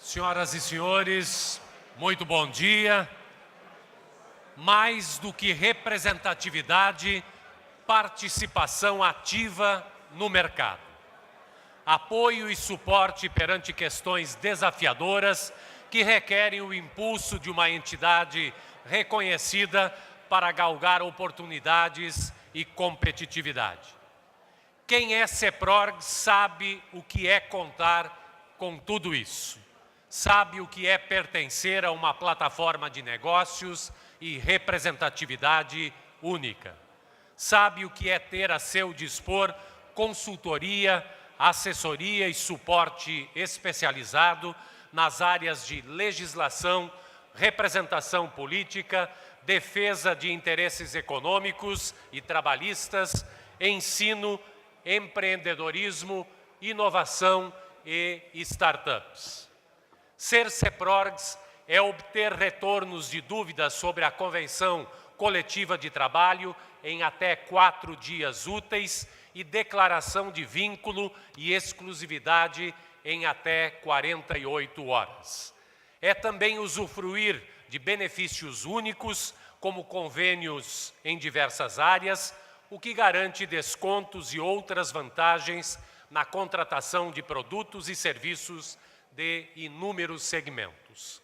Senhoras e senhores, muito bom dia. Mais do que representatividade, participação ativa no mercado. Apoio e suporte perante questões desafiadoras que requerem o impulso de uma entidade reconhecida para galgar oportunidades e competitividade. Quem é CEPRORG sabe o que é contar com tudo isso. Sabe o que é pertencer a uma plataforma de negócios e representatividade única. Sabe o que é ter a seu dispor consultoria, assessoria e suporte especializado nas áreas de legislação, representação política, defesa de interesses econômicos e trabalhistas, ensino, empreendedorismo, inovação e startups. Ser CEPRORGs é obter retornos de dúvidas sobre a convenção coletiva de trabalho em até 4 dias úteis e declaração de vínculo e exclusividade em até 48 horas. É também usufruir de benefícios únicos, como convênios em diversas áreas, o que garante descontos e outras vantagens na contratação de produtos e serviços de inúmeros segmentos.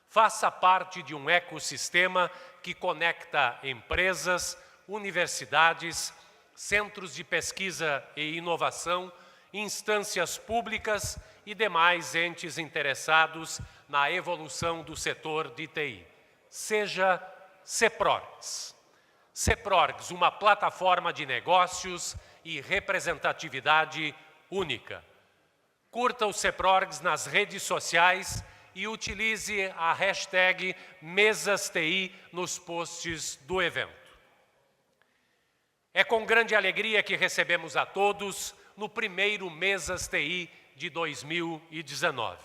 Faça parte de um ecossistema que conecta empresas, universidades, centros de pesquisa e inovação, instâncias públicas e demais entes interessados na evolução do setor de TI. Seja CEPRORGs. CEPRORGs, uma plataforma de negócios e representatividade única. Curta os CEPRORGs nas redes sociais e utilize a hashtag MesasTI nos posts do evento. É com grande alegria que recebemos a todos no primeiro MesasTI de 2019.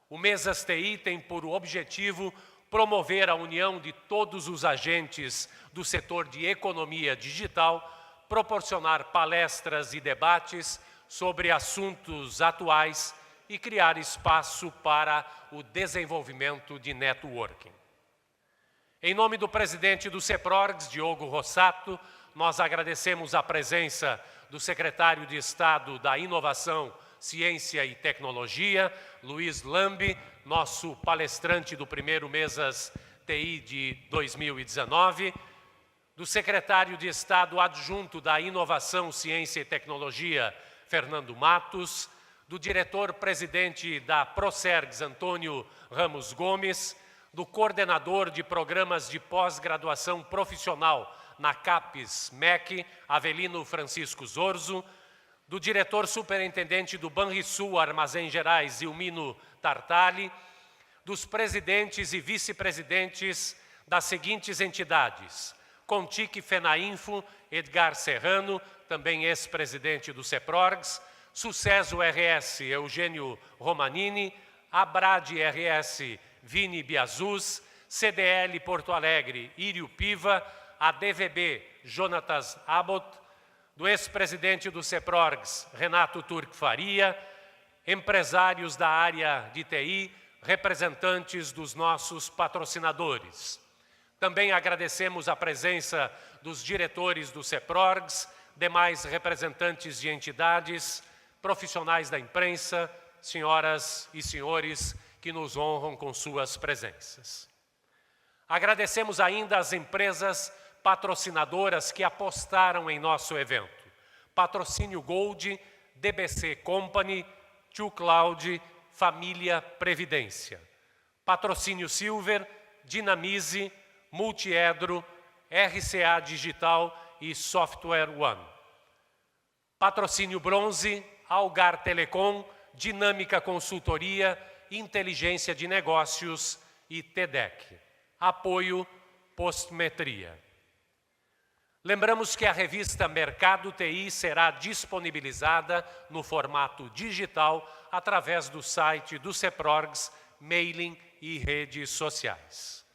O MesasTI tem por objetivo promover a união de todos os agentes do setor de economia digital, proporcionar palestras e debates sobre assuntos atuais e criar espaço para o desenvolvimento de networking. Em nome do presidente do CEPRORGs, Diogo Rossato, nós agradecemos a presença do secretário de Estado da Inovação, Ciência e Tecnologia, Luiz Lambi, nosso palestrante do primeiro MesasTI de 2019, do secretário de Estado adjunto da Inovação, Ciência e Tecnologia, Fernando Matos, do diretor-presidente da Procergs, Antônio Ramos Gomes, do coordenador de programas de pós-graduação profissional na CAPES-MEC, Avelino Francisco Zorzo, do diretor-superintendente do Banrisul Armazém Gerais, Zilmino Tartali, dos presidentes e vice-presidentes das seguintes entidades: Contic Fenainfo, Edgar Serrano, também ex-presidente do CEPRORGs, Sucesso RS, Eugênio Romanini, Abrad RS, Vini Biazuz, CDL Porto Alegre, Írio Piva, ADVB, Jonatas Abbott, do ex-presidente do CEPRORGs, Renato Turk Faria, empresários da área de TI, representantes dos nossos patrocinadores. Também agradecemos a presença dos diretores do CEPRORGs, demais representantes de entidades, profissionais da imprensa, senhoras e senhores que nos honram com suas presenças. Agradecemos ainda as empresas patrocinadoras que apostaram em nosso evento. Patrocínio Gold, DBC Company, 2Cloud, Família Previdência. Patrocínio Silver, Dinamize, Multiedro, RCA Digital e Software One. Patrocínio Bronze, Algar Telecom, Dinâmica Consultoria, Inteligência de Negócios e TEDEC. Apoio Postmetria. Lembramos que a revista Mercado TI será disponibilizada no formato digital através do site do CEPRORGs, mailing e redes sociais.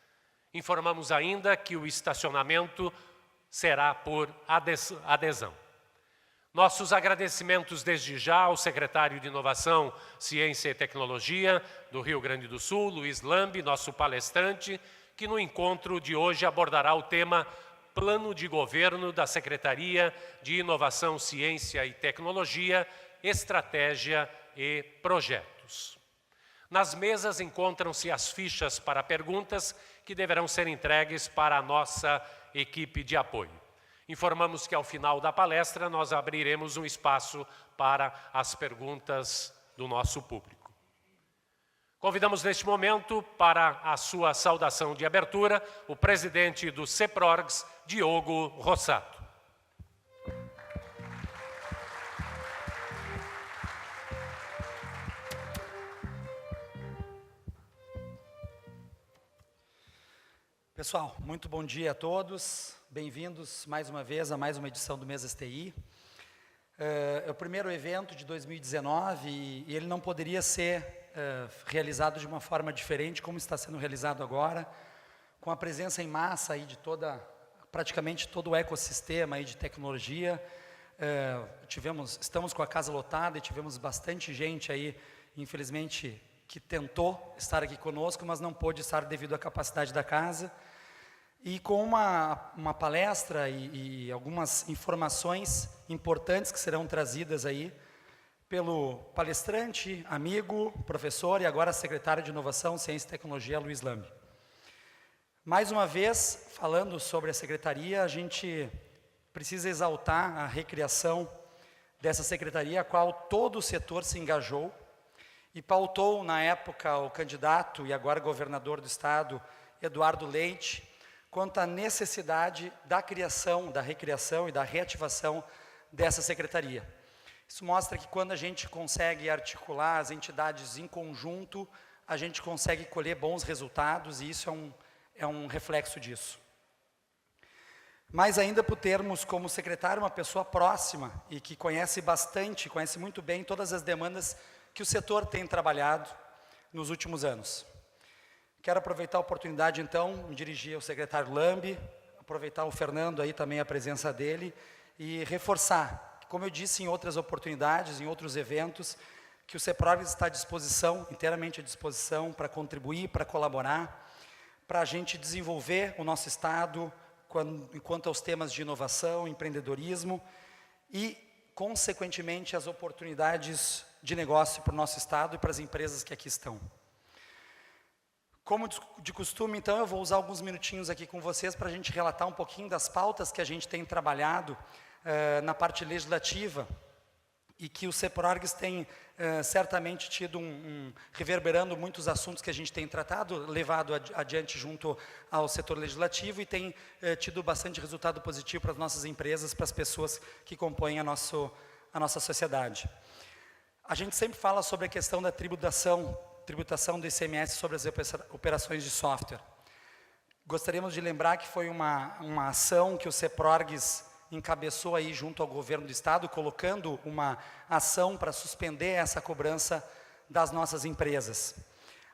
Informamos ainda que o estacionamento será por adesão. Nossos agradecimentos desde já ao secretário de Inovação, Ciência e Tecnologia do Rio Grande do Sul, Luiz Lambi, nosso palestrante, que no encontro de hoje abordará o tema Plano de Governo da Secretaria de Inovação, Ciência e Tecnologia, Estratégia e Projetos. Nas mesas encontram-se as fichas para perguntas que deverão ser entregues para a nossa equipe de apoio. Informamos que ao final da palestra nós abriremos um espaço para as perguntas do nosso público. Convidamos neste momento para a sua saudação de abertura o presidente do CEPRORGS, Diogo Rossato. Pessoal, muito bom dia a todos, bem-vindos mais uma vez a mais uma edição do Mesas TI. É o primeiro evento de 2019 e ele não poderia ser realizado de uma forma diferente como está sendo realizado agora, com a presença em massa aí de praticamente todo o ecossistema aí de tecnologia. Estamos com a casa lotada e tivemos bastante gente aí, infelizmente, que tentou estar aqui conosco, mas não pôde estar devido à capacidade da casa. E com uma palestra e algumas informações importantes que serão trazidas aí pelo palestrante, amigo, professor e agora secretário de Inovação, Ciência e Tecnologia, Luiz Lambi. Mais uma vez, falando sobre a secretaria, a gente precisa exaltar a recriação dessa secretaria, a qual todo o setor se engajou e pautou, na época, o candidato e agora governador do estado, Eduardo Leite, quanto à necessidade da criação, da recriação e da reativação dessa secretaria. Isso mostra que quando a gente consegue articular as entidades em conjunto, a gente consegue colher bons resultados e isso é um reflexo disso. Mais ainda por termos como secretário uma pessoa próxima e que conhece muito bem todas as demandas que o setor tem trabalhado nos últimos anos. Quero aproveitar a oportunidade, então, me dirigir ao secretário Lambi, aproveitar o Fernando aí também, a presença dele, e reforçar, como eu disse em outras oportunidades, em outros eventos, que o CEPRORGS está à disposição, inteiramente à disposição, para contribuir, para colaborar, para a gente desenvolver o nosso Estado enquanto aos temas de inovação, empreendedorismo e, consequentemente, as oportunidades de negócio para o nosso Estado e para as empresas que aqui estão. Como de costume, então, eu vou usar alguns minutinhos aqui com vocês para a gente relatar um pouquinho das pautas que a gente tem trabalhado na parte legislativa e que o CEPRORGS tem certamente tido reverberando muitos assuntos que a gente tem tratado, levado adiante junto ao setor legislativo e tem tido bastante resultado positivo para as nossas empresas, para as pessoas que compõem a nossa sociedade. A gente sempre fala sobre a questão da tributação do ICMS sobre as operações de software. Gostaríamos de lembrar que foi uma ação que o CEPRORGS encabeçou aí junto ao governo do estado, colocando uma ação para suspender essa cobrança das nossas empresas.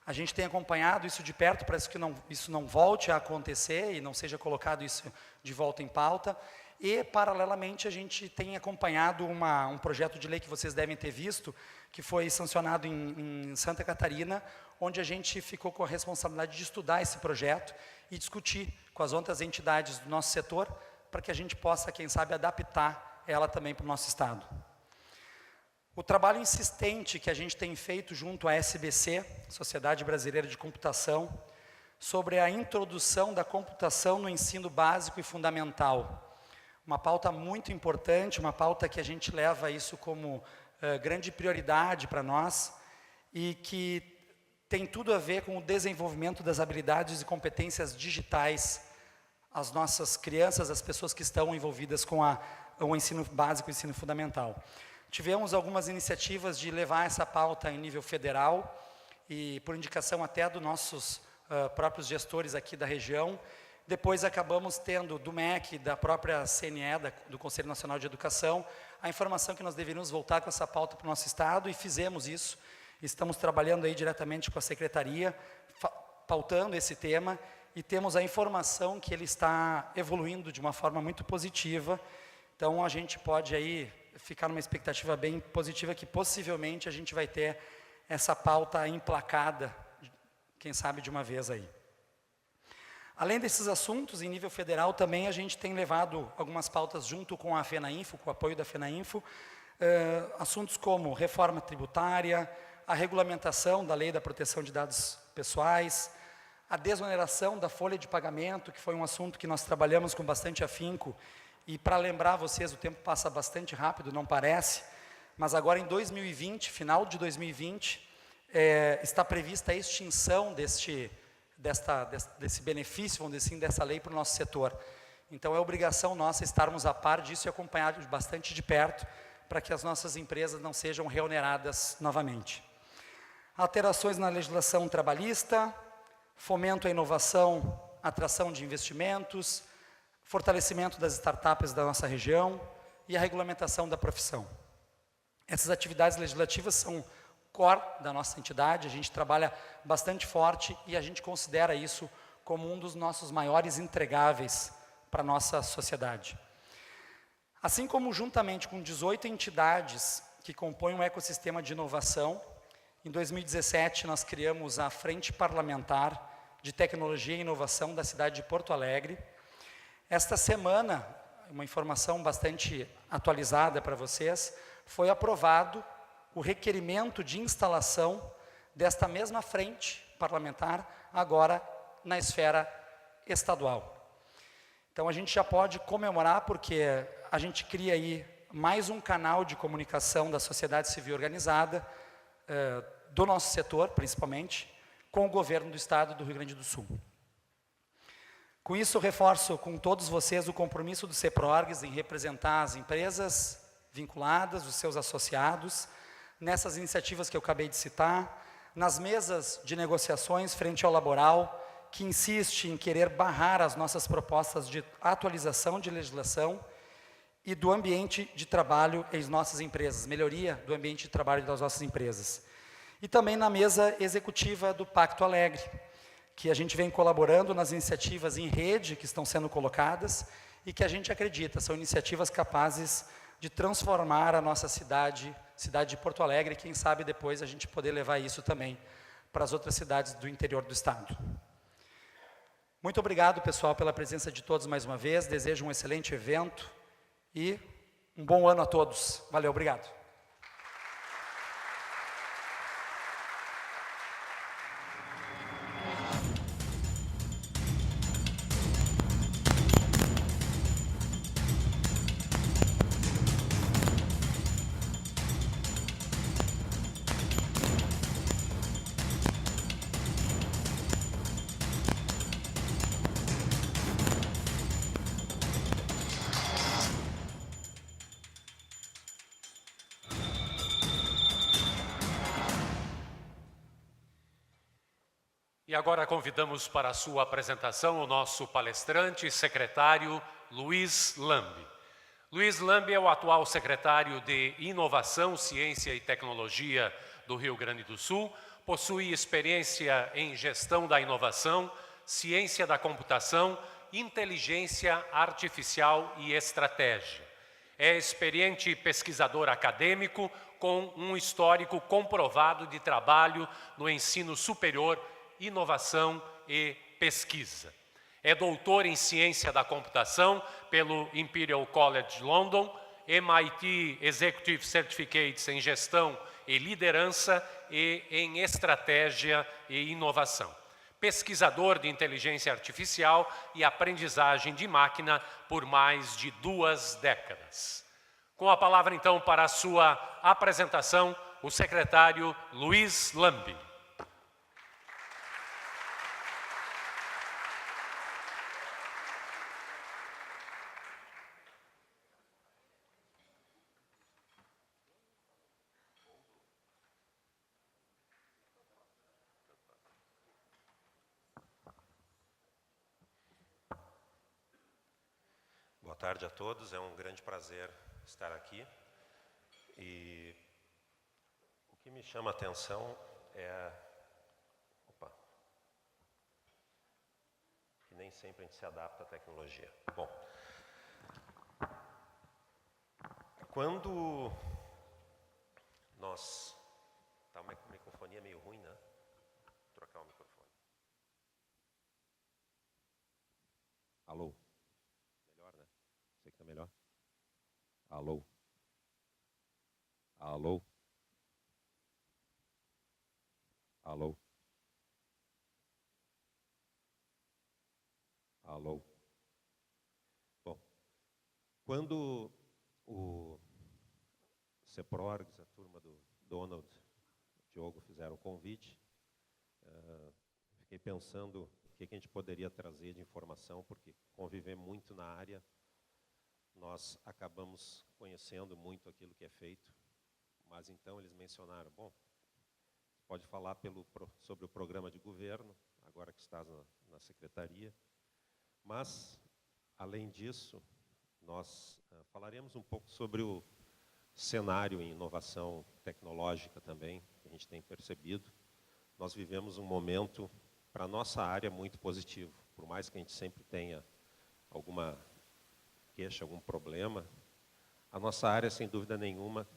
A gente tem acompanhado isso de perto, parece que isso não volte a acontecer e não seja colocado isso de volta em pauta. E, paralelamente, a gente tem acompanhado um projeto de lei que vocês devem ter visto, que foi sancionado em Santa Catarina, onde a gente ficou com a responsabilidade de estudar esse projeto e discutir com as outras entidades do nosso setor, para que a gente possa, quem sabe, adaptar ela também para o nosso estado. O trabalho insistente que a gente tem feito junto à SBC, Sociedade Brasileira de Computação, sobre a introdução da computação no ensino básico e fundamental. Uma pauta muito importante, uma pauta que a gente leva isso como grande prioridade para nós e que tem tudo a ver com o desenvolvimento das habilidades e competências digitais às nossas crianças, às pessoas que estão envolvidas com o ensino básico e o ensino fundamental. Tivemos algumas iniciativas de levar essa pauta em nível federal e por indicação até dos nossos próprios gestores aqui da região. Depois acabamos tendo do MEC, da própria CNE, do Conselho Nacional de Educação, a informação que nós deveríamos voltar com essa pauta para o nosso estado e fizemos isso. Estamos trabalhando aí diretamente com a secretaria, pautando esse tema e temos a informação que ele está evoluindo de uma forma muito positiva. Então a gente pode aí ficar numa expectativa bem positiva que possivelmente a gente vai ter essa pauta emplacada, quem sabe de uma vez aí. Além desses assuntos, em nível federal também a gente tem levado algumas pautas junto com a FENAINFO, com o apoio da FENAINFO, assuntos como reforma tributária, a regulamentação da Lei da Proteção de Dados Pessoais, a desoneração da folha de pagamento, que foi um assunto que nós trabalhamos com bastante afinco, e para lembrar vocês, o tempo passa bastante rápido, não parece, mas agora em 2020, final de 2020, está prevista a extinção desse benefício, vamos dizer assim, dessa lei para o nosso setor. Então é obrigação nossa estarmos a par disso e acompanhar bastante de perto, para que as nossas empresas não sejam reoneradas novamente. Alterações na legislação trabalhista, fomento à inovação, atração de investimentos, fortalecimento das startups da nossa região e a regulamentação da profissão. Essas atividades legislativas são core da nossa entidade, a gente trabalha bastante forte e a gente considera isso como um dos nossos maiores entregáveis para a nossa sociedade. Assim como juntamente com 18 entidades que compõem um ecossistema de inovação, em 2017 nós criamos a Frente Parlamentar de Tecnologia e Inovação da cidade de Porto Alegre. Esta semana, uma informação bastante atualizada para vocês, foi aprovado o requerimento de instalação desta mesma frente parlamentar, agora na esfera estadual. Então a gente já pode comemorar, porque a gente cria aí mais um canal de comunicação da sociedade civil organizada, do nosso setor, principalmente, com o governo do estado do Rio Grande do Sul. Com isso, eu reforço com todos vocês o compromisso do CEPRORGS em representar as empresas vinculadas, os seus associados, nessas iniciativas que eu acabei de citar, nas mesas de negociações frente ao laboral, que insiste em querer barrar as nossas propostas de atualização de legislação e do ambiente de trabalho em nossas empresas, melhoria do ambiente de trabalho das nossas empresas. E também na mesa executiva do Pacto Alegre, que a gente vem colaborando nas iniciativas em rede que estão sendo colocadas e que a gente acredita são iniciativas capazes de transformar a nossa cidade de Porto Alegre, e quem sabe depois a gente poder levar isso também para as outras cidades do interior do estado. Muito obrigado, pessoal, pela presença de todos mais uma vez. Desejo um excelente evento e um bom ano a todos. Valeu, obrigado. E agora convidamos para a sua apresentação o nosso palestrante e secretário Luiz Lambe. Luiz Lambe é o atual secretário de Inovação, Ciência e Tecnologia do Rio Grande do Sul, possui experiência em gestão da inovação, ciência da computação, inteligência artificial e estratégia. É experiente pesquisador acadêmico com um histórico comprovado de trabalho no ensino superior, inovação e pesquisa. É doutor em ciência da computação pelo Imperial College London, MIT Executive Certificates em gestão e liderança e em estratégia e inovação. Pesquisador de inteligência artificial e aprendizagem de máquina por mais de 2 décadas. Com a palavra, então, para a sua apresentação, o secretário Luiz Lambe. Boa tarde a todos, é um grande prazer estar aqui. E o que me chama a atenção é que nem sempre a gente se adapta à tecnologia. Bom, Quando nós... Tá, uma microfonia meio ruim, né? Vou trocar o microfone. Alô? Melhor, né? Sei que tá melhor. Alô? Alô? Alô? Alô? Bom, quando o CEPRORGS, a turma do Donald, Diogo fizeram o convite, fiquei pensando o que a gente poderia trazer de informação, porque conviver muito na área, nós acabamos conhecendo muito aquilo que é feito, mas então eles mencionaram, bom, pode falar sobre o programa de governo, agora que está na secretaria, mas, além disso, nós falaremos um pouco sobre o cenário em inovação tecnológica também, que a gente tem percebido. Nós vivemos um momento, para a nossa área, muito positivo. Por mais que a gente sempre tenha alguma queixa, algum problema, a nossa área, sem dúvida nenhuma,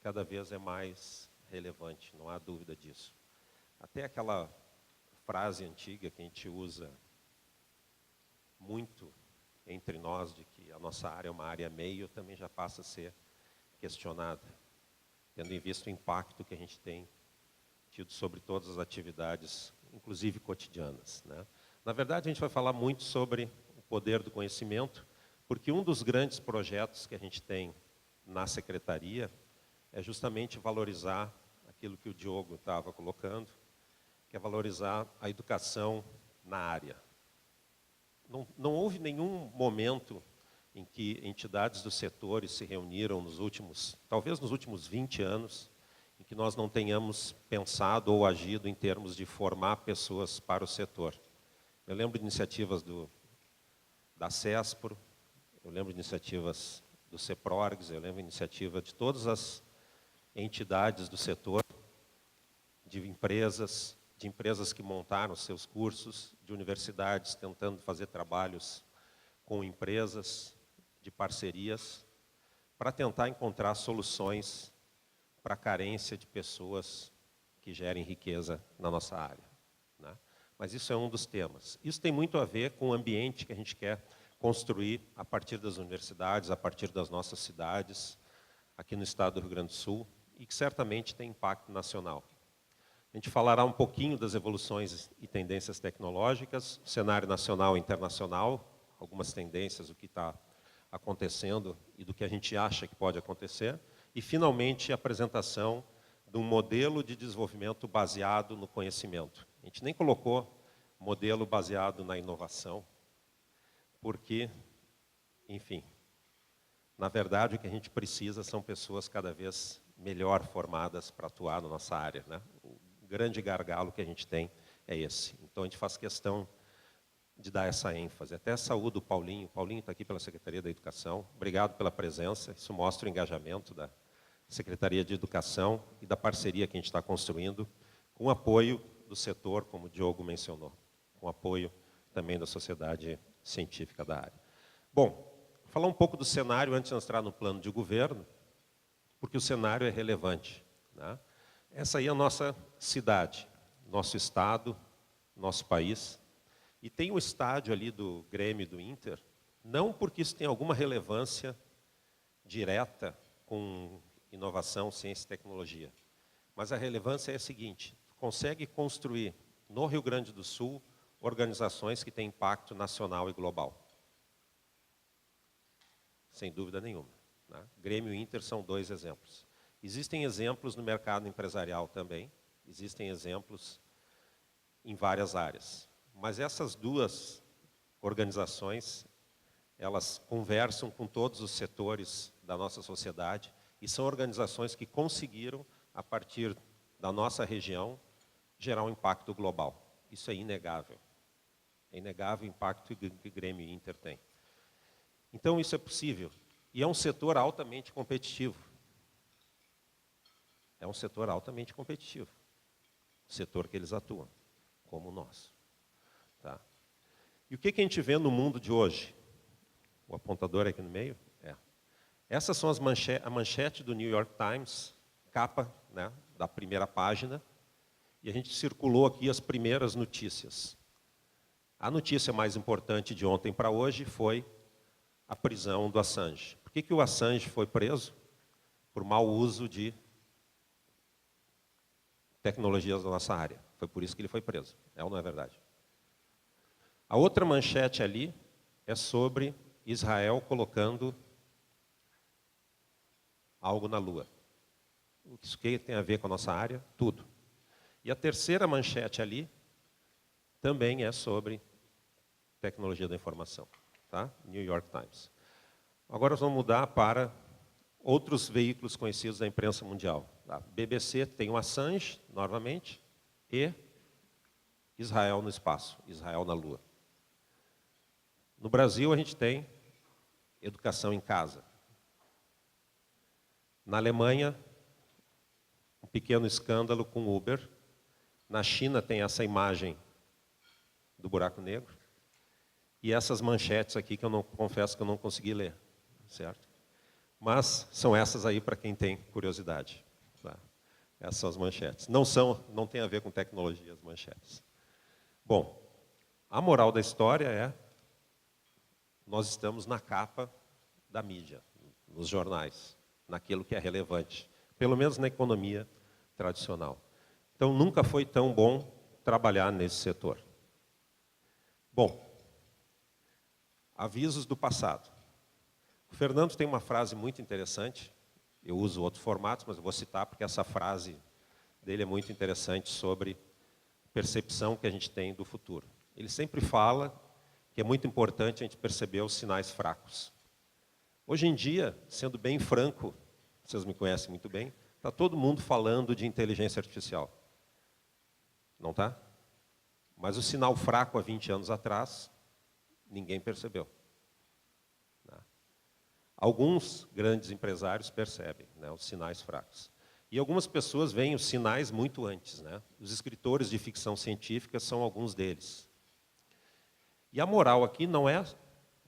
cada vez é mais relevante, não há dúvida disso. Até aquela frase antiga que a gente usa muito entre nós, de que a nossa área é uma área meio, também já passa a ser questionada, tendo em vista o impacto que a gente tem tido sobre todas as atividades, inclusive cotidianas, né? Na verdade, a gente vai falar muito sobre o poder do conhecimento, porque um dos grandes projetos que a gente tem na secretaria é justamente valorizar aquilo que o Diogo estava colocando, que é valorizar a educação na área. Não houve nenhum momento em que entidades dos setores se reuniram talvez nos últimos 20 anos, em que nós não tenhamos pensado ou agido em termos de formar pessoas para o setor. Eu lembro de iniciativas da CESPRO, eu lembro de iniciativas do CEPRORGS, eu lembro de iniciativa de todas as entidades do setor, de empresas que montaram seus cursos, de universidades tentando fazer trabalhos com empresas, de parcerias, para tentar encontrar soluções para a carência de pessoas que gerem riqueza na nossa área, né? Mas isso é um dos temas. Isso tem muito a ver com o ambiente que a gente quer construir a partir das universidades, a partir das nossas cidades, aqui no estado do Rio Grande do Sul, e que certamente tem impacto nacional. A gente falará um pouquinho das evoluções e tendências tecnológicas, cenário nacional e internacional, algumas tendências, o que está acontecendo e do que a gente acha que pode acontecer, e, finalmente, a apresentação de um modelo de desenvolvimento baseado no conhecimento. A gente nem colocou modelo baseado na inovação, porque, enfim, na verdade, o que a gente precisa são pessoas cada vez melhor formadas para atuar na nossa área, né? O grande gargalo que a gente tem é esse. Então, a gente faz questão de dar essa ênfase. Até saúdo o Paulinho. O Paulinho está aqui pela Secretaria da Educação. Obrigado pela presença. Isso mostra o engajamento da Secretaria de Educação e da parceria que a gente está construindo, com o apoio do setor, como o Diogo mencionou, com o apoio também da sociedade científica da área. Bom, vou falar um pouco do cenário antes de entrar no plano de governo, porque o cenário é relevante, né? Essa aí é a nossa cidade, nosso estado, nosso país. E tem um estádio ali do Grêmio e do Inter, não porque isso tem alguma relevância direta com inovação, ciência e tecnologia, mas a relevância é a seguinte: consegue construir no Rio Grande do Sul organizações que têm impacto nacional e global. Sem dúvida nenhuma, né? Grêmio e Inter são dois exemplos. Existem exemplos no mercado empresarial também, existem exemplos em várias áreas. Mas essas duas organizações, elas conversam com todos os setores da nossa sociedade e são organizações que conseguiram, a partir da nossa região, gerar um impacto global. Isso é inegável. É inegável o impacto que Grêmio e Inter têm. Então, isso é possível. E é um setor altamente competitivo. É um setor altamente competitivo. O setor que eles atuam, como o nosso. Tá. E o que a gente vê no mundo de hoje? O apontador aqui no meio? Essas são a manchete do New York Times, capa, né, da primeira página, e a gente circulou aqui as primeiras notícias. A notícia mais importante de ontem para hoje foi a prisão do Assange. Por que o Assange foi preso? Por mau uso de tecnologias da nossa área. Foi por isso que ele foi preso. É ou não é verdade? A outra manchete ali é sobre Israel colocando algo na Lua. O que isso tem a ver com a nossa área? Tudo. E a terceira manchete ali também é sobre tecnologia da informação. Tá? New York Times. Agora nós vamos mudar para outros veículos conhecidos da imprensa mundial. A BBC tem o Assange, novamente, e Israel no espaço, Israel na Lua. No Brasil, a gente tem educação em casa. Na Alemanha, um pequeno escândalo com Uber. Na China tem essa imagem do buraco negro. E essas manchetes aqui que eu não confesso que eu não consegui ler, certo? Mas são essas aí para quem tem curiosidade. Tá? Essas são as manchetes. Não tem a ver com tecnologia as manchetes. Bom, a moral da história é: nós estamos na capa da mídia, nos jornais, naquilo que é relevante, pelo menos na economia tradicional. Então, nunca foi tão bom trabalhar nesse setor. Bom, avisos do passado. O Fernando tem uma frase muito interessante, eu uso outros formatos, mas eu vou citar porque essa frase dele é muito interessante sobre percepção que a gente tem do futuro. Ele sempre fala que é muito importante a gente perceber os sinais fracos. Hoje em dia, sendo bem franco, vocês me conhecem muito bem, está todo mundo falando de inteligência artificial. Não está? Mas o sinal fraco há 20 anos atrás, ninguém percebeu. Alguns grandes empresários percebem, né, os sinais fracos. E algumas pessoas veem os sinais muito antes. Né? Os escritores de ficção científica são alguns deles. E a moral aqui não é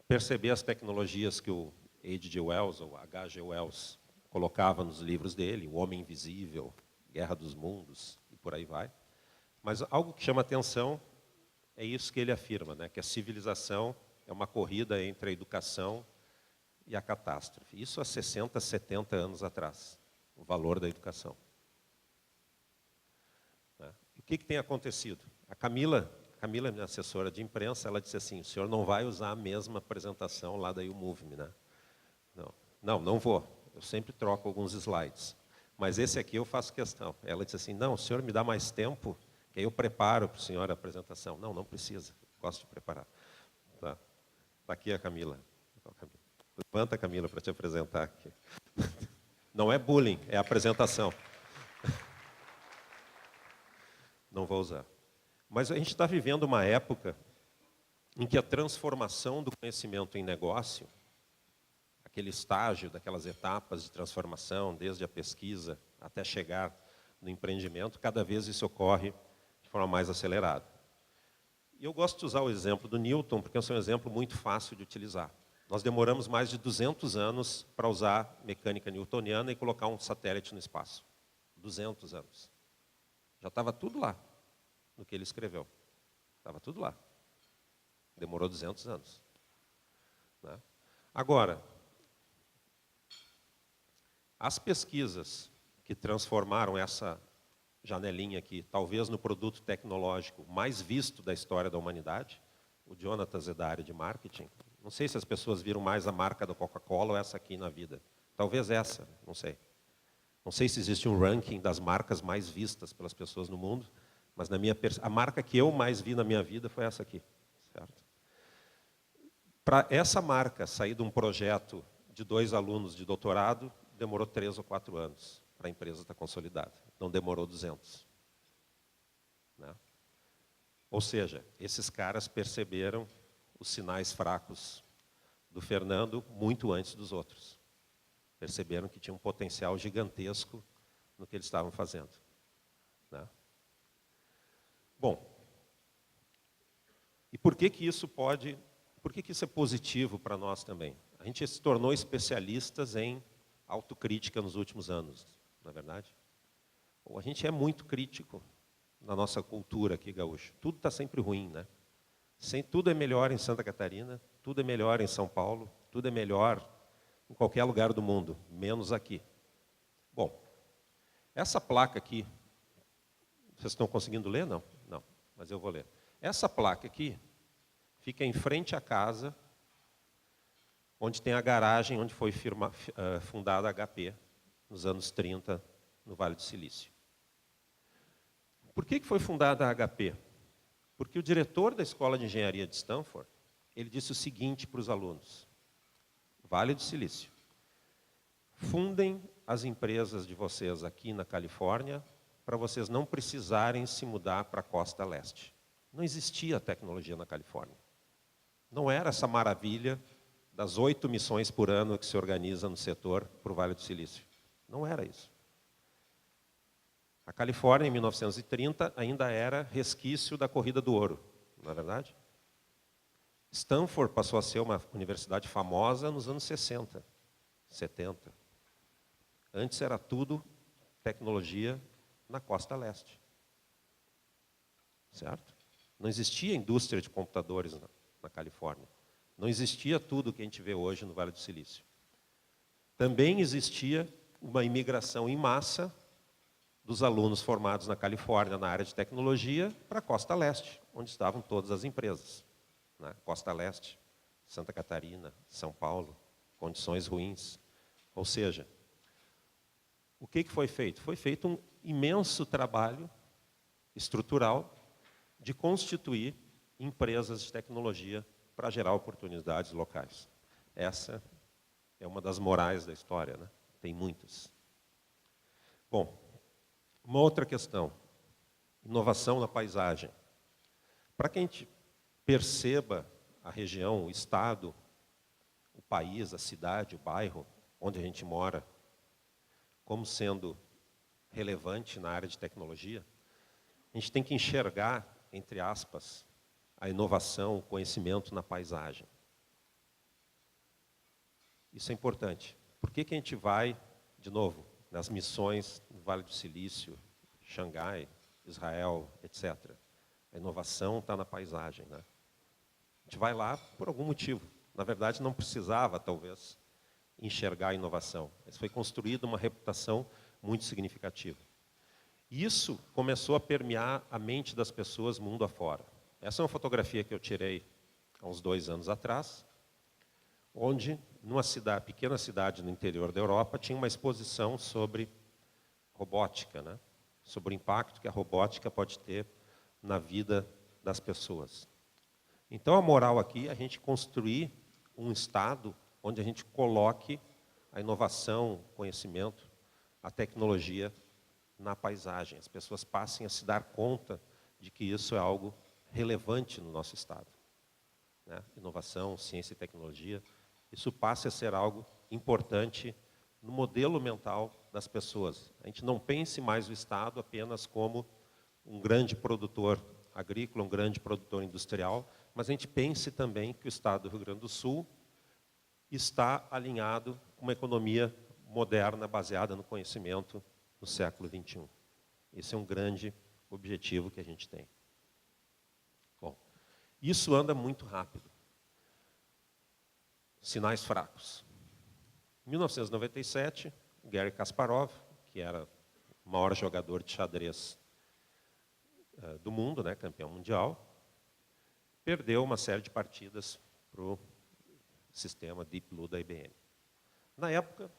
perceber as tecnologias que o H.G. Wells, ou H.G. Wells, colocava nos livros dele, O Homem Invisível, Guerra dos Mundos, e por aí vai. Mas algo que chama atenção é isso que ele afirma, né, que a civilização é uma corrida entre a educação e a catástrofe. Isso há 60, 70 anos atrás, o valor da educação. O que tem acontecido? A Camila, minha assessora de imprensa, ela disse assim: o senhor não vai usar a mesma apresentação lá da YouMove, né? Não vou. Eu sempre troco alguns slides. Mas esse aqui eu faço questão. Ela disse assim: não, o senhor me dá mais tempo, que aí eu preparo para o senhor a apresentação. Não precisa, gosto de preparar. Tá aqui a Camila. Levanta, Camila, para te apresentar aqui. Não é bullying, é apresentação. Não vou usar. Mas a gente está vivendo uma época em que a transformação do conhecimento em negócio, aquele estágio daquelas etapas de transformação, desde a pesquisa até chegar no empreendimento, cada vez isso ocorre de forma mais acelerada. E eu gosto de usar o exemplo do Newton, porque é um exemplo muito fácil de utilizar. Nós demoramos mais de 200 anos para usar mecânica newtoniana e colocar um satélite no espaço. 200 anos. Já estava tudo lá, no que ele escreveu. Estava tudo lá. Demorou 200 anos. Né? Agora, as pesquisas que transformaram essa janelinha aqui, talvez no produto tecnológico mais visto da história da humanidade, o Jonathan é da área de marketing. Não sei se as pessoas viram mais a marca da Coca-Cola ou essa aqui na vida. Talvez essa, não sei. Não sei se existe um ranking das marcas mais vistas pelas pessoas no mundo, mas a marca que eu mais vi na minha vida foi essa aqui. Certo? Para essa marca sair de um projeto de 2 alunos de doutorado, demorou 3 ou 4 anos para a empresa estar consolidada. Não demorou 200. Né? Ou seja, esses caras perceberam os sinais fracos do Fernando muito antes dos outros. Perceberam que tinha um potencial gigantesco no que eles estavam fazendo. Né? Bom, e por que isso é positivo para nós também? A gente se tornou especialistas em autocrítica nos últimos anos, não é verdade? A gente é muito crítico na nossa cultura aqui, gaúcho. Tudo está sempre ruim, né? Tudo é melhor em Santa Catarina, tudo é melhor em São Paulo, tudo é melhor em qualquer lugar do mundo, menos aqui. Bom, essa placa aqui, vocês estão conseguindo ler? Não, não, mas eu vou ler. Essa placa aqui fica em frente à casa onde tem a garagem onde foi fundada a HP nos anos 30, no Vale do Silício. Por que foi fundada a HP? Porque o diretor da Escola de Engenharia de Stanford, ele disse o seguinte para os alunos: Vale do Silício, fundem as empresas de vocês aqui na Califórnia para vocês não precisarem se mudar para a costa leste. Não existia tecnologia na Califórnia. Não era essa maravilha das 8 missões por ano que se organiza no setor para o Vale do Silício. Não era isso. A Califórnia, em 1930, ainda era resquício da corrida do ouro, não é verdade? Stanford passou a ser uma universidade famosa nos anos 60, 70. Antes era tudo tecnologia na costa leste. Certo? Não existia indústria de computadores na Califórnia. Não existia tudo que a gente vê hoje no Vale do Silício. Também existia uma imigração em massa dos alunos formados na Califórnia, na área de tecnologia, para a costa leste, onde estavam todas as empresas. Né? Costa leste, Santa Catarina, São Paulo, condições ruins. Ou seja, o que foi feito? Foi feito um imenso trabalho estrutural de constituir empresas de tecnologia para gerar oportunidades locais. Essa é uma das morais da história, né? Tem muitas. Bom, uma outra questão, inovação na paisagem. Para que a gente perceba a região, o estado, o país, a cidade, o bairro onde a gente mora, como sendo relevante na área de tecnologia, a gente tem que enxergar, entre aspas, a inovação, o conhecimento na paisagem. Isso é importante. Por que a gente vai, de novo, nas missões no Vale do Silício, Xangai, Israel, etc. A inovação está na paisagem, né? A gente vai lá por algum motivo. Na verdade, não precisava, talvez, enxergar a inovação. Mas foi construída uma reputação muito significativa. Isso começou a permear a mente das pessoas mundo afora. Essa é uma fotografia que eu tirei há uns 2 anos atrás, onde, numa pequena cidade no interior da Europa, tinha uma exposição sobre robótica, né? Sobre o impacto que a robótica pode ter na vida das pessoas. Então, a moral aqui é a gente construir um estado onde a gente coloque a inovação, o conhecimento, a tecnologia na paisagem. As pessoas passem a se dar conta de que isso é algo relevante no nosso estado. Né? Inovação, ciência e tecnologia, isso passa a ser algo importante no modelo mental das pessoas. A gente não pense mais o estado apenas como um grande produtor agrícola, um grande produtor industrial, mas a gente pense também que o estado do Rio Grande do Sul está alinhado com uma economia moderna, baseada no conhecimento no século XXI. Esse é um grande objetivo que a gente tem. Bom, isso anda muito rápido. Sinais fracos. Em 1997, Garry Kasparov, que era o maior jogador de xadrez do mundo, né, campeão mundial, perdeu uma série de partidas para o sistema Deep Blue da IBM. Na época,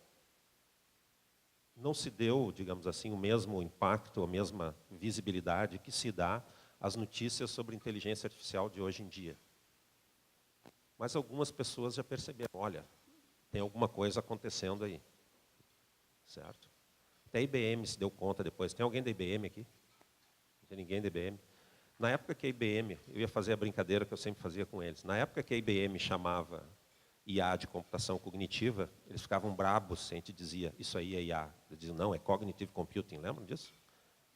não se deu, digamos assim, o mesmo impacto, a mesma visibilidade que se dá às notícias sobre inteligência artificial de hoje em dia. Mas algumas pessoas já perceberam, olha, tem alguma coisa acontecendo aí. Certo? Até a IBM se deu conta depois. Tem alguém da IBM aqui? Não tem ninguém da IBM? Na época que a IBM, eu ia fazer a brincadeira que eu sempre fazia com eles, na época que a IBM chamava IA de computação cognitiva, eles ficavam brabos se a gente dizia, isso aí é IA. Eles diziam, não, é Cognitive Computing, lembram disso?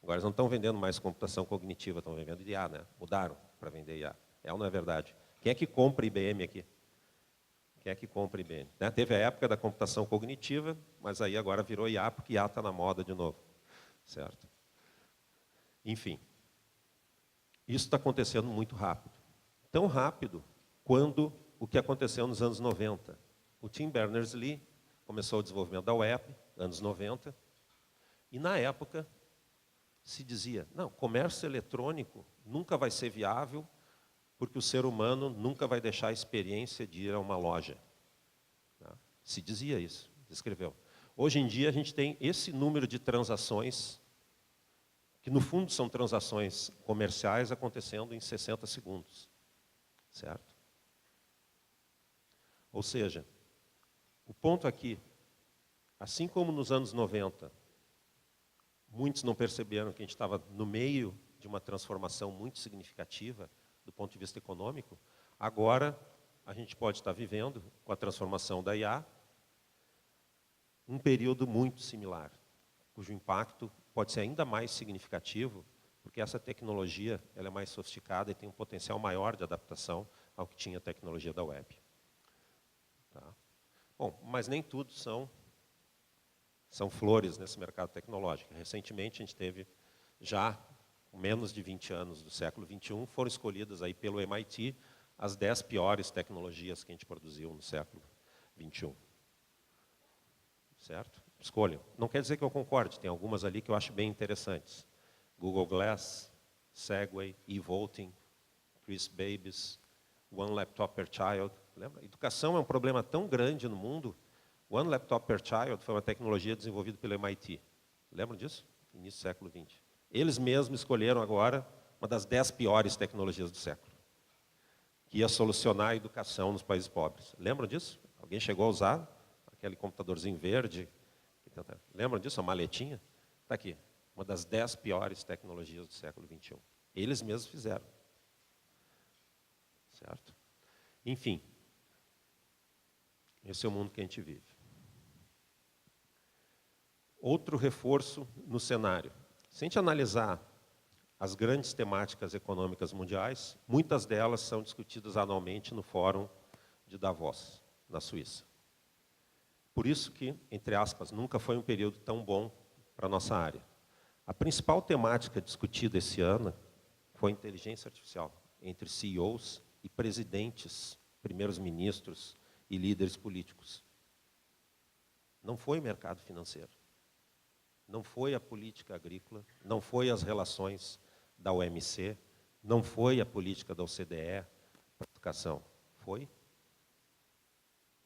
Agora eles não estão vendendo mais computação cognitiva, estão vendendo IA, né? Mudaram para vender IA. É ou não é verdade? Quem é que compra IBM aqui? Quem é que compra IBM? Né? Teve a época da computação cognitiva, mas aí agora virou IA, porque IA está na moda de novo. Certo? Enfim, isso está acontecendo muito rápido. Tão rápido quando o que aconteceu nos anos 90. O Tim Berners-Lee começou o desenvolvimento da web, anos 90, e na época se dizia, não, comércio eletrônico nunca vai ser viável porque o ser humano nunca vai deixar a experiência de ir a uma loja. Se dizia isso, descreveu. Hoje em dia a gente tem esse número de transações, que no fundo são transações comerciais acontecendo em 60 segundos. Certo? Ou seja, o ponto aqui, assim como nos anos 90, muitos não perceberam que a gente estava no meio de uma transformação muito significativa do ponto de vista econômico, agora a gente pode estar vivendo, com a transformação da IA, um período muito similar, cujo impacto pode ser ainda mais significativo, porque essa tecnologia ela é mais sofisticada e tem um potencial maior de adaptação ao que tinha a tecnologia da web. Tá? Bom, mas nem tudo são flores nesse mercado tecnológico. Recentemente, a gente teve, já com menos de 20 anos do século XXI, foram escolhidas aí pelo MIT as 10 piores tecnologias que a gente produziu no século XXI. Certo? Escolham. Não quer dizer que eu concorde, tem algumas ali que eu acho bem interessantes. Google Glass, Segway, e-voting, Chris Babies, One Laptop per Child. Lembra? Educação é um problema tão grande no mundo. One Laptop per Child foi uma tecnologia desenvolvida pelo MIT. Lembram disso? Início do século XX. Eles mesmos escolheram agora uma das 10 piores tecnologias do século, que ia solucionar a educação nos países pobres. Lembram disso? Alguém chegou a usar aquele computadorzinho verde? Lembram disso? A maletinha? Está aqui. Uma das 10 piores tecnologias do século XXI. Eles mesmos fizeram. Certo? Enfim, esse é o mundo que a gente vive. Outro reforço no cenário. Se a gente analisar as grandes temáticas econômicas mundiais, muitas delas são discutidas anualmente no Fórum de Davos, na Suíça. Por isso que, entre aspas, nunca foi um período tão bom para a nossa área. A principal temática discutida esse ano foi inteligência artificial, entre CEOs e presidentes, primeiros ministros e líderes políticos. Não foi o mercado financeiro, não foi a política agrícola, não foi as relações da OMC, não foi a política da OCDE para a educação, foi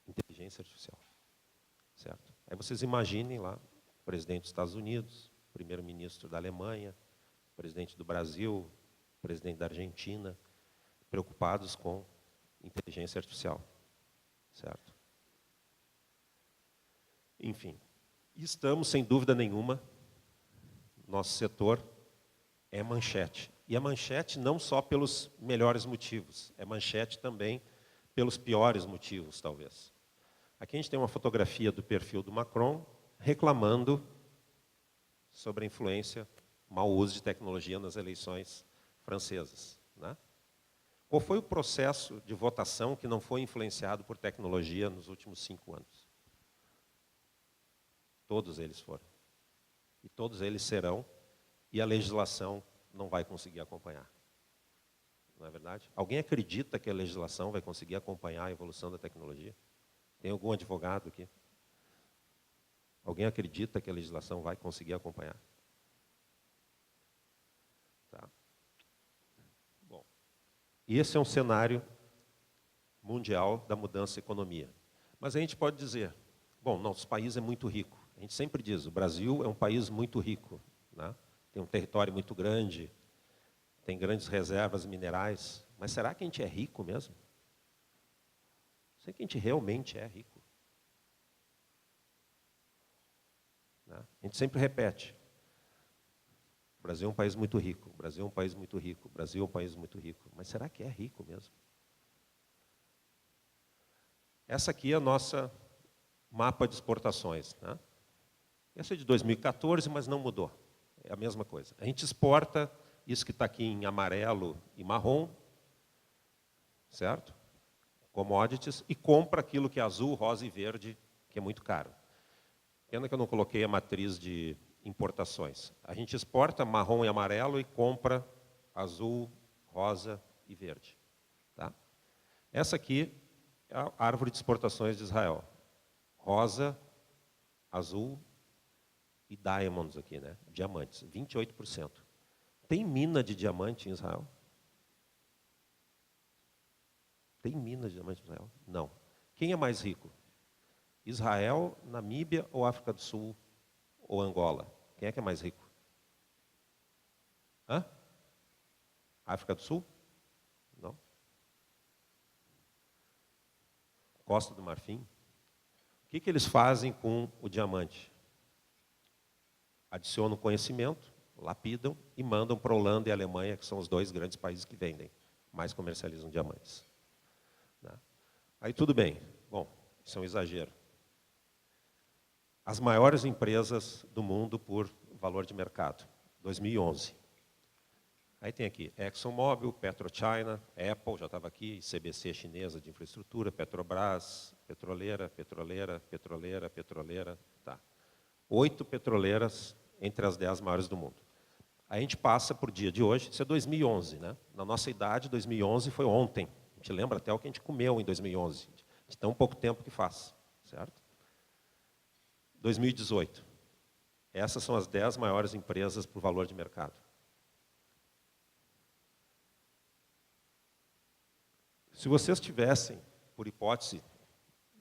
inteligência artificial. Certo? Aí vocês imaginem lá, o presidente dos Estados Unidos, o primeiro-ministro da Alemanha, o presidente do Brasil, o presidente da Argentina, preocupados com inteligência artificial. Certo? Enfim, estamos, sem dúvida nenhuma, nosso setor é manchete. E a manchete não só pelos melhores motivos, é manchete também pelos piores motivos, talvez. Aqui a gente tem uma fotografia do perfil do Macron reclamando sobre a influência, mau uso de tecnologia nas eleições francesas. Né? Qual foi o processo de votação que não foi influenciado por tecnologia nos últimos 5 anos? Todos eles foram. E todos eles serão, e a legislação não vai conseguir acompanhar. Não é verdade? Alguém acredita que a legislação vai conseguir acompanhar a evolução da tecnologia? Tem algum advogado aqui? Alguém acredita que a legislação vai conseguir acompanhar? Tá. Bom, e esse é um cenário mundial da mudança da economia. Mas a gente pode dizer, bom, nosso país é muito rico. A gente sempre diz, o Brasil é um país muito rico. Né? Tem um território muito grande, tem grandes reservas minerais. Mas será que a gente é rico mesmo? Será que a gente realmente é rico? Né? A gente sempre repete, o Brasil é um país muito rico, o Brasil é um país muito rico, o Brasil é um país muito rico. Mas será que é rico mesmo? Essa aqui é a nossa mapa de exportações. Né? Essa é de 2014, mas não mudou. É a mesma coisa. A gente exporta isso que está aqui em amarelo e marrom, certo? commodities e compra aquilo que é azul, rosa e verde, que é muito caro. Pena que eu não coloquei a matriz de importações. A gente exporta marrom e amarelo e compra azul, rosa e verde. Tá? Essa aqui é a árvore de exportações de Israel. Rosa, azul e diamonds aqui, né? Diamantes, 28%. Tem mina de diamante em Israel? Tem mina de diamante em Israel? Não. Quem é mais rico? Israel, Namíbia ou África do Sul ou Angola? Quem é que é mais rico? Hã? África do Sul? Não. Costa do Marfim? O que eles fazem com o diamante? Adicionam conhecimento, lapidam e mandam para a Holanda e a Alemanha, que são os dois grandes países que vendem, mais comercializam diamantes. Aí tudo bem. Bom, isso é um exagero. As maiores empresas do mundo por valor de mercado, 2011. Aí tem aqui ExxonMobil, PetroChina, Apple, já estava aqui, CBC chinesa de infraestrutura, Petrobras, petroleira, petroleira, petroleira, petroleira. Tá. 8 petroleiras entre as 10 maiores do mundo. A gente passa por dia de hoje, isso é 2011, né? Na nossa idade, 2011 foi ontem. A gente lembra até o que a gente comeu em 2011, de tão pouco tempo que faz, certo? 2018. Essas são as 10 maiores empresas por valor de mercado. Se vocês tivessem, por hipótese,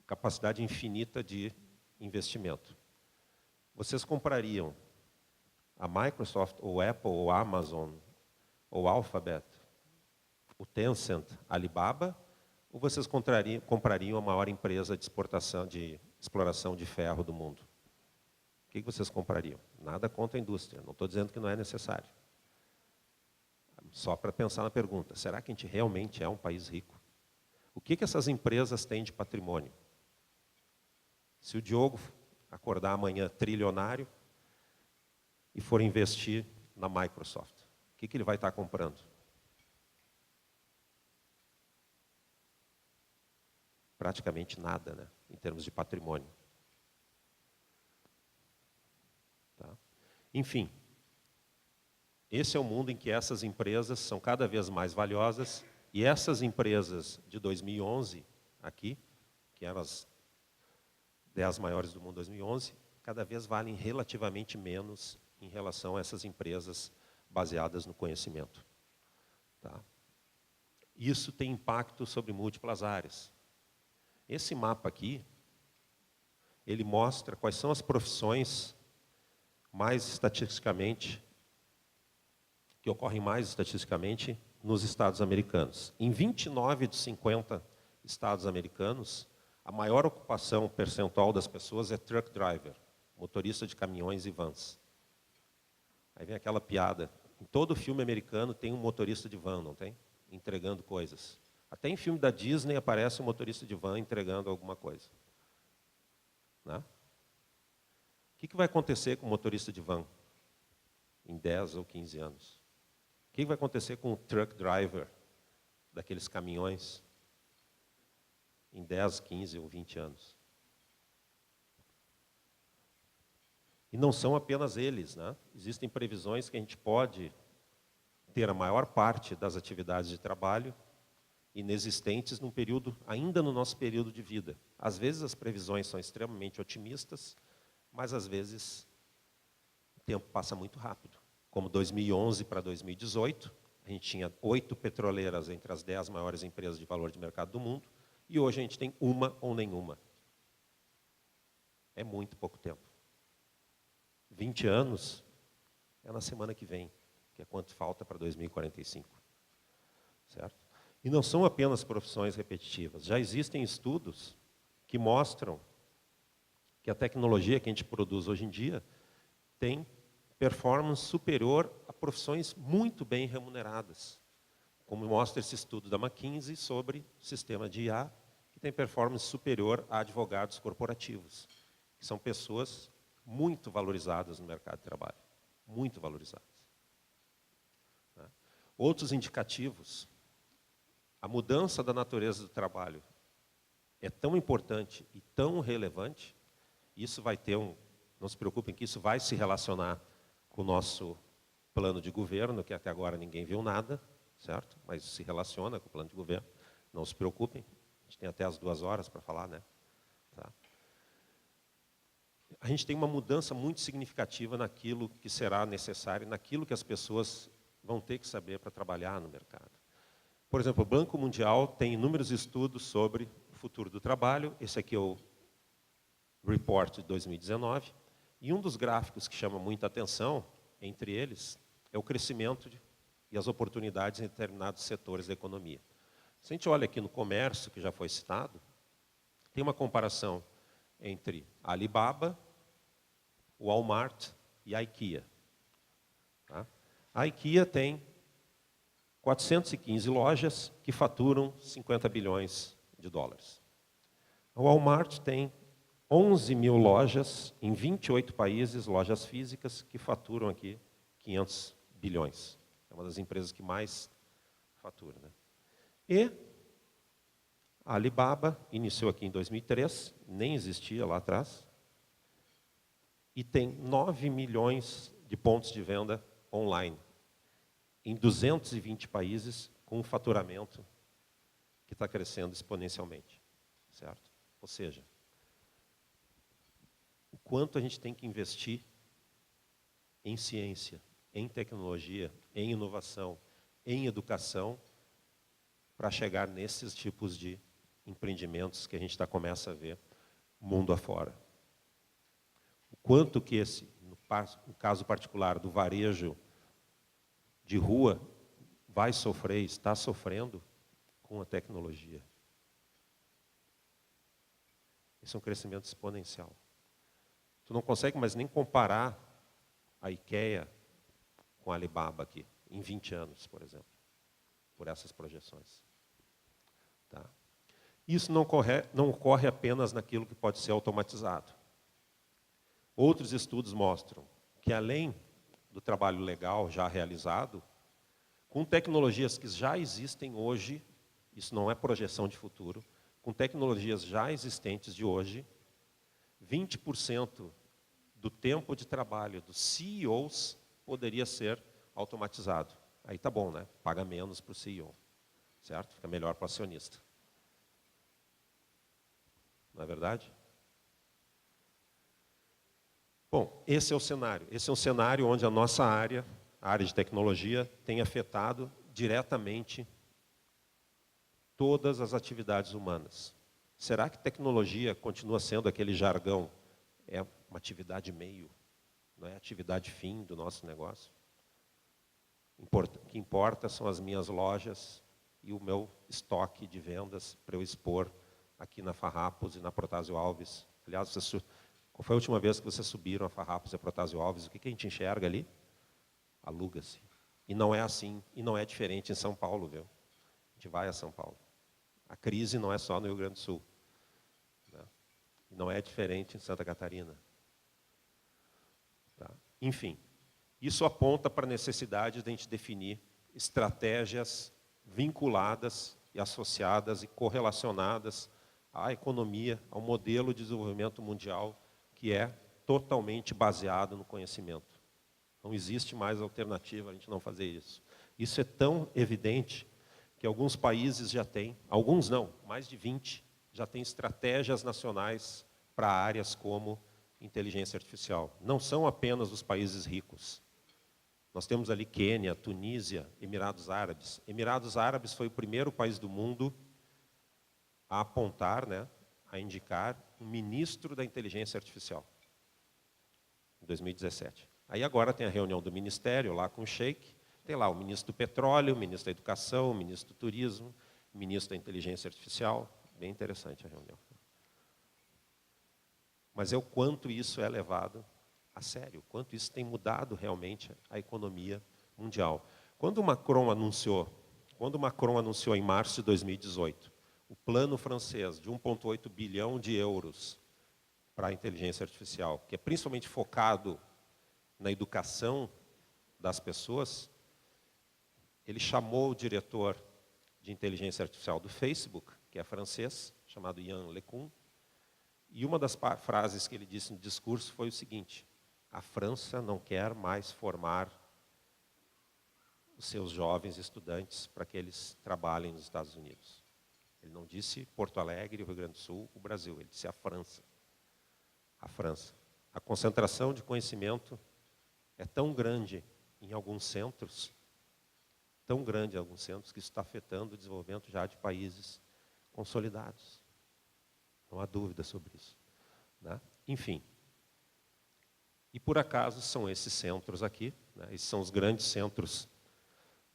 capacidade infinita de investimento, vocês comprariam a Microsoft, ou Apple, ou Amazon, ou Alphabet, o Tencent, Alibaba, ou vocês comprariam a maior empresa de exportação, de exploração de ferro do mundo? O que vocês comprariam? Nada contra a indústria, não estou dizendo que não é necessário. Só para pensar na pergunta, será que a gente realmente é um país rico? O que essas empresas têm de patrimônio? Se o Diogo acordar amanhã trilionário e for investir na Microsoft, o que ele vai estar comprando? Praticamente nada, né, em termos de patrimônio. Tá? Enfim, esse é o mundo em que essas empresas são cada vez mais valiosas, e essas empresas de 2011, aqui, que eram as 10 maiores do mundo em 2011, cada vez valem relativamente menos em relação a essas empresas baseadas no conhecimento. Tá? Isso tem impacto sobre múltiplas áreas. Esse mapa aqui, ele mostra quais são as profissões mais estatisticamente, que ocorrem mais estatisticamente nos Estados americanos. Em 29 dos 50 estados americanos, a maior ocupação percentual das pessoas é truck driver, motorista de caminhões e vans. Aí vem aquela piada. Em todo filme americano tem um motorista de van, não tem? Entregando coisas. Até em filme da Disney aparece um motorista de van entregando alguma coisa. Né? O que vai acontecer com o motorista de van em 10 ou 15 anos? O que vai acontecer com o truck driver daqueles caminhões em 10, 15 ou 20 anos? E não são apenas eles, né? Existem previsões que a gente pode ter a maior parte das atividades de trabalho inexistentes num período, ainda no nosso período de vida. Às vezes as previsões são extremamente otimistas, mas às vezes o tempo passa muito rápido. Como 2011 para 2018, a gente tinha 8 petroleiras entre as 10 maiores empresas de valor de mercado do mundo, e hoje a gente tem uma ou nenhuma. É muito pouco tempo. 20 anos é na semana que vem, que é quanto falta para 2045. Certo? E não são apenas profissões repetitivas. Já existem estudos que mostram que a tecnologia que a gente produz hoje em dia tem performance superior a profissões muito bem remuneradas. Como mostra esse estudo da McKinsey sobre o sistema de IA, que tem performance superior a advogados corporativos, que são pessoas muito valorizadas no mercado de trabalho. Muito valorizadas. Outros indicativos. A mudança da natureza do trabalho é tão importante e tão relevante, isso vai ter não se preocupem que isso vai se relacionar com o nosso plano de governo, que até agora ninguém viu nada, certo? Mas se relaciona com o plano de governo, não se preocupem, a gente tem até as 2 horas para falar, né? Tá? A gente tem uma mudança muito significativa naquilo que será necessário, naquilo que as pessoas vão ter que saber para trabalhar no mercado. Por exemplo, o Banco Mundial tem inúmeros estudos sobre o futuro do trabalho. Esse aqui é o Report de 2019. E um dos gráficos que chama muita atenção, entre eles, é o crescimento e as oportunidades em determinados setores da economia. Se a gente olha aqui no comércio, que já foi citado, tem uma comparação entre a Alibaba, o Walmart e a IKEA. Tá? A IKEA tem 415 lojas que faturam 50 bilhões de dólares. A Walmart tem 11 mil lojas em 28 países, lojas físicas, que faturam aqui 500 bilhões. É uma das empresas que mais fatura. Né? E a Alibaba iniciou aqui em 2003, nem existia lá atrás, e tem 9 milhões de pontos de venda online, em 220 países, com um faturamento que está crescendo exponencialmente. Certo? Ou seja, o quanto a gente tem que investir em ciência, em tecnologia, em inovação, em educação, para chegar nesses tipos de empreendimentos que a gente começa a ver mundo afora. O quanto que no caso particular do varejo de rua, vai sofrer, está sofrendo com a tecnologia. Esse é um crescimento exponencial. Tu não consegue mais nem comparar a IKEA com a Alibaba aqui, em 20 anos, por exemplo, por essas projeções. Tá? Isso não ocorre apenas naquilo que pode ser automatizado. Outros estudos mostram que, além do trabalho legal já realizado, com tecnologias que já existem hoje, isso não é projeção de futuro, com tecnologias já existentes de hoje, 20% do tempo de trabalho dos CEOs poderia ser automatizado. Aí tá bom, né? Paga menos para o CEO, certo? Fica melhor para o acionista. Não é verdade? Bom, esse é o cenário. Esse é um cenário onde a nossa área, a área de tecnologia, tem afetado diretamente todas as atividades humanas. Será que tecnologia continua sendo aquele jargão? É uma atividade meio, não é atividade fim do nosso negócio? O que importa são as minhas lojas e o meu estoque de vendas para eu expor aqui na Farrapos e na Protásio Alves. Aliás, qual foi a última vez que vocês subiram a Farrapos e a Protásio Alves? O que a gente enxerga ali? Aluga-se. E não é assim, e não é diferente em São Paulo, viu? A gente vai a São Paulo. A crise não é só no Rio Grande do Sul. Né? Não é diferente em Santa Catarina. Tá? Enfim, isso aponta para a necessidade de a gente definir estratégias vinculadas e associadas e correlacionadas à economia, ao modelo de desenvolvimento mundial, que é totalmente baseado no conhecimento. Não existe mais alternativa a gente não fazer isso. Isso é tão evidente que alguns países já têm, alguns não, mais de 20, já têm estratégias nacionais para áreas como inteligência artificial. Não são apenas os países ricos. Nós temos ali Quênia, Tunísia, Emirados Árabes. Emirados Árabes foi o primeiro país do mundo a apontar, né, a indicar um ministro da inteligência artificial, em 2017. Aí agora tem a reunião do ministério lá com o Sheik, tem lá o ministro do petróleo, o ministro da educação, o ministro do turismo, o ministro da inteligência artificial. Bem interessante a reunião. Mas é o quanto isso é levado a sério, o quanto isso tem mudado realmente a economia mundial. Quando o Macron anunciou em março de 2018 o plano francês de 1,8 bilhão de euros para a inteligência artificial, que é principalmente focado na educação das pessoas, ele chamou o diretor de inteligência artificial do Facebook, que é francês, chamado Yann LeCun, e uma das frases que ele disse no discurso foi o seguinte: a França não quer mais formar os seus jovens estudantes para que eles trabalhem nos Estados Unidos. Ele não disse Porto Alegre, o Rio Grande do Sul, o Brasil, ele disse a França. A França. A concentração de conhecimento é tão grande em alguns centros, que isso está afetando o desenvolvimento já de países consolidados. Não há dúvida sobre isso, né? Enfim. E por acaso são esses centros aqui, né? Esses são os grandes centros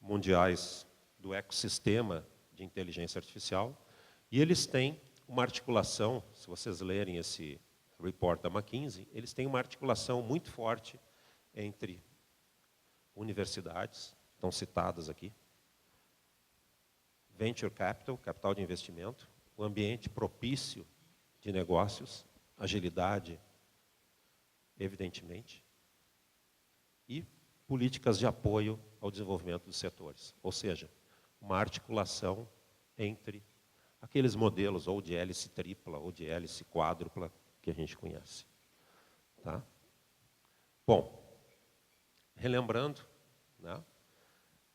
mundiais do ecossistema de inteligência artificial, e eles têm uma articulação, se vocês lerem esse report da McKinsey, eles têm uma articulação muito forte entre universidades, estão citadas aqui, venture capital, capital de investimento, o ambiente propício de negócios, agilidade, evidentemente, e políticas de apoio ao desenvolvimento dos setores. Ou seja, uma articulação entre aqueles modelos ou de hélice tripla ou de hélice quádrupla que a gente conhece. Tá? Bom, relembrando, né,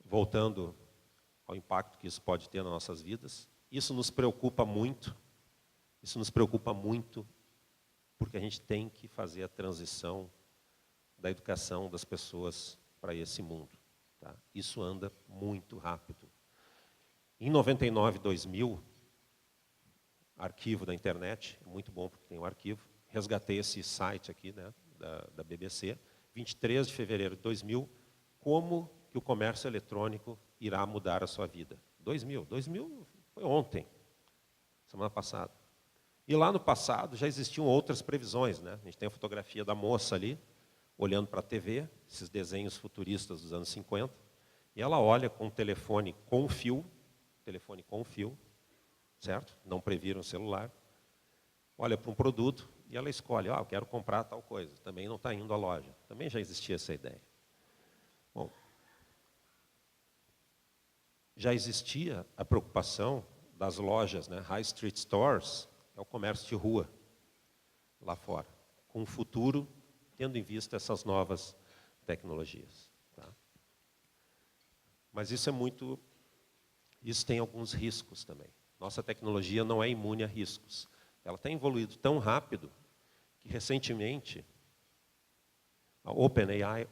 voltando ao impacto que isso pode ter nas nossas vidas, isso nos preocupa muito, porque a gente tem que fazer a transição da educação das pessoas para esse mundo. Tá? Isso anda muito rápido. Em 99, 2000, arquivo da internet, muito bom porque tem um arquivo, resgatei esse site aqui, né, da BBC, 23 de fevereiro de 2000, como que o comércio eletrônico irá mudar a sua vida. 2000 foi ontem, semana passada. E lá no passado já existiam outras previsões, né? A gente tem a fotografia da moça ali, olhando para a TV, esses desenhos futuristas dos anos 50, e ela olha com um telefone com fio, certo? Não previram o celular, olha para um produto e ela escolhe, eu quero comprar tal coisa, também não está indo à loja. Também já existia essa ideia. Bom, já existia a preocupação das lojas, né, high street stores, é o comércio de rua, lá fora, com o futuro, tendo em vista essas novas tecnologias. Tá? Mas isso tem alguns riscos também. Nossa tecnologia não é imune a riscos. Ela tem evoluído tão rápido que, recentemente, a OpenAI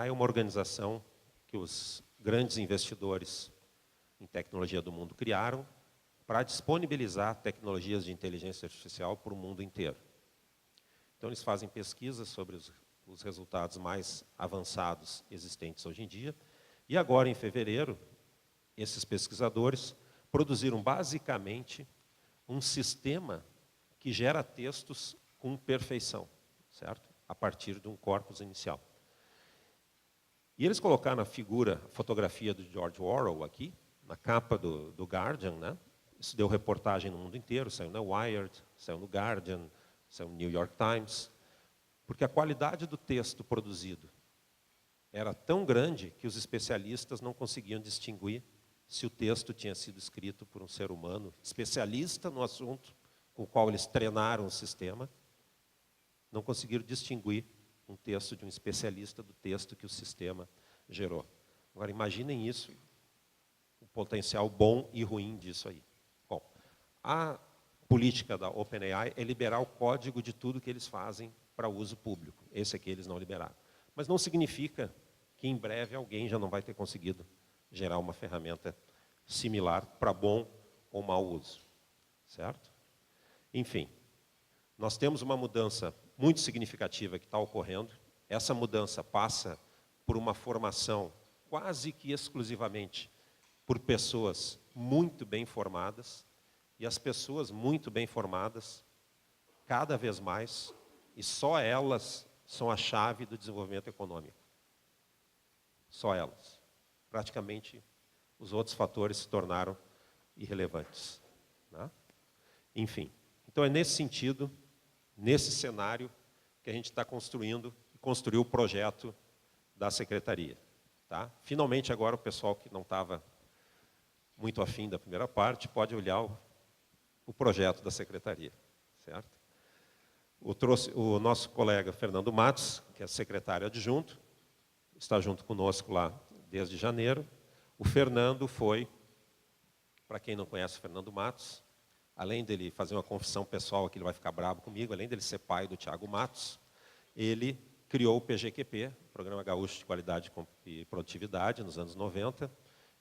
é uma organização que os grandes investidores em tecnologia do mundo criaram para disponibilizar tecnologias de inteligência artificial para o mundo inteiro. Então, eles fazem pesquisas sobre os resultados mais avançados existentes hoje em dia. E agora, em fevereiro, esses pesquisadores produziram basicamente um sistema que gera textos com perfeição, certo? A partir de um corpus inicial. E eles colocaram a fotografia do George Orwell aqui, na capa do Guardian, né? Isso deu reportagem no mundo inteiro, saiu na Wired, saiu no Guardian, saiu no New York Times, porque a qualidade do texto produzido era tão grande que os especialistas não conseguiam distinguir se o texto tinha sido escrito por um ser humano, especialista no assunto com o qual eles treinaram o sistema, não conseguiram distinguir um texto de um especialista do texto que o sistema gerou. Agora, imaginem isso, o potencial bom e ruim disso aí. Bom, a política da OpenAI é liberar o código de tudo que eles fazem para uso público. Esse aqui eles não liberaram. Mas não significa que em breve alguém já não vai ter conseguido gerar uma ferramenta similar para bom ou mau uso. Certo? Enfim, nós temos uma mudança muito significativa que está ocorrendo. Essa mudança passa por uma formação quase que exclusivamente por pessoas muito bem formadas, e as pessoas muito bem formadas, cada vez mais, e só elas são a chave do desenvolvimento econômico. Só elas. Praticamente, os outros fatores se tornaram irrelevantes. Né? Enfim, então é nesse sentido, nesse cenário, que a gente está construindo e construiu o projeto da Secretaria. Tá? Finalmente, agora, o pessoal que não estava muito afim da primeira parte pode olhar o projeto da secretaria, certo? O nosso colega Fernando Matos, que é secretário adjunto, está junto conosco lá desde janeiro. O Fernando foi, para quem não conhece o Fernando Matos, além dele fazer uma confissão pessoal, que ele vai ficar bravo comigo, além dele ser pai do Thiago Matos, ele criou o PGQP, Programa Gaúcho de Qualidade e Produtividade, nos anos 90,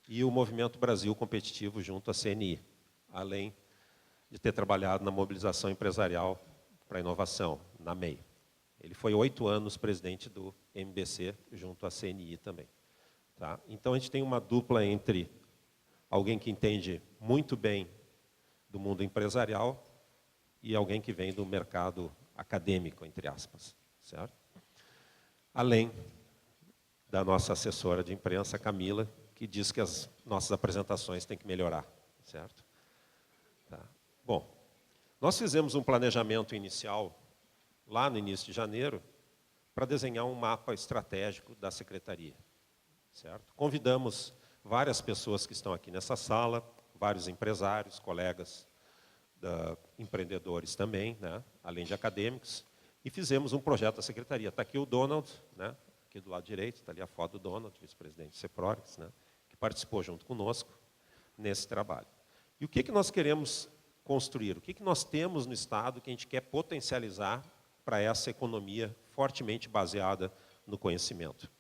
e o Movimento Brasil Competitivo junto à CNI, além de ter trabalhado na mobilização empresarial para a inovação, na MEI. Ele foi 8 anos presidente do MBC, junto à CNI também. Tá? Então, a gente tem uma dupla entre alguém que entende muito bem do mundo empresarial e alguém que vem do mercado acadêmico, entre aspas. Certo? Além da nossa assessora de imprensa, Camila, que diz que as nossas apresentações têm que melhorar. Certo? Tá. Bom, nós fizemos um planejamento inicial, lá no início de janeiro, para desenhar um mapa estratégico da secretaria. Certo? Convidamos várias pessoas que estão aqui nessa sala, vários empresários, colegas, empreendedores também, né, além de acadêmicos, e fizemos um projeto da secretaria. Está aqui o Donald, né, aqui do lado direito, está ali a foto do Donald, vice-presidente do CEPRORGS, né, que participou junto conosco nesse trabalho. E o que nós queremos construir? O que nós temos no Estado que a gente quer potencializar para essa economia fortemente baseada no conhecimento?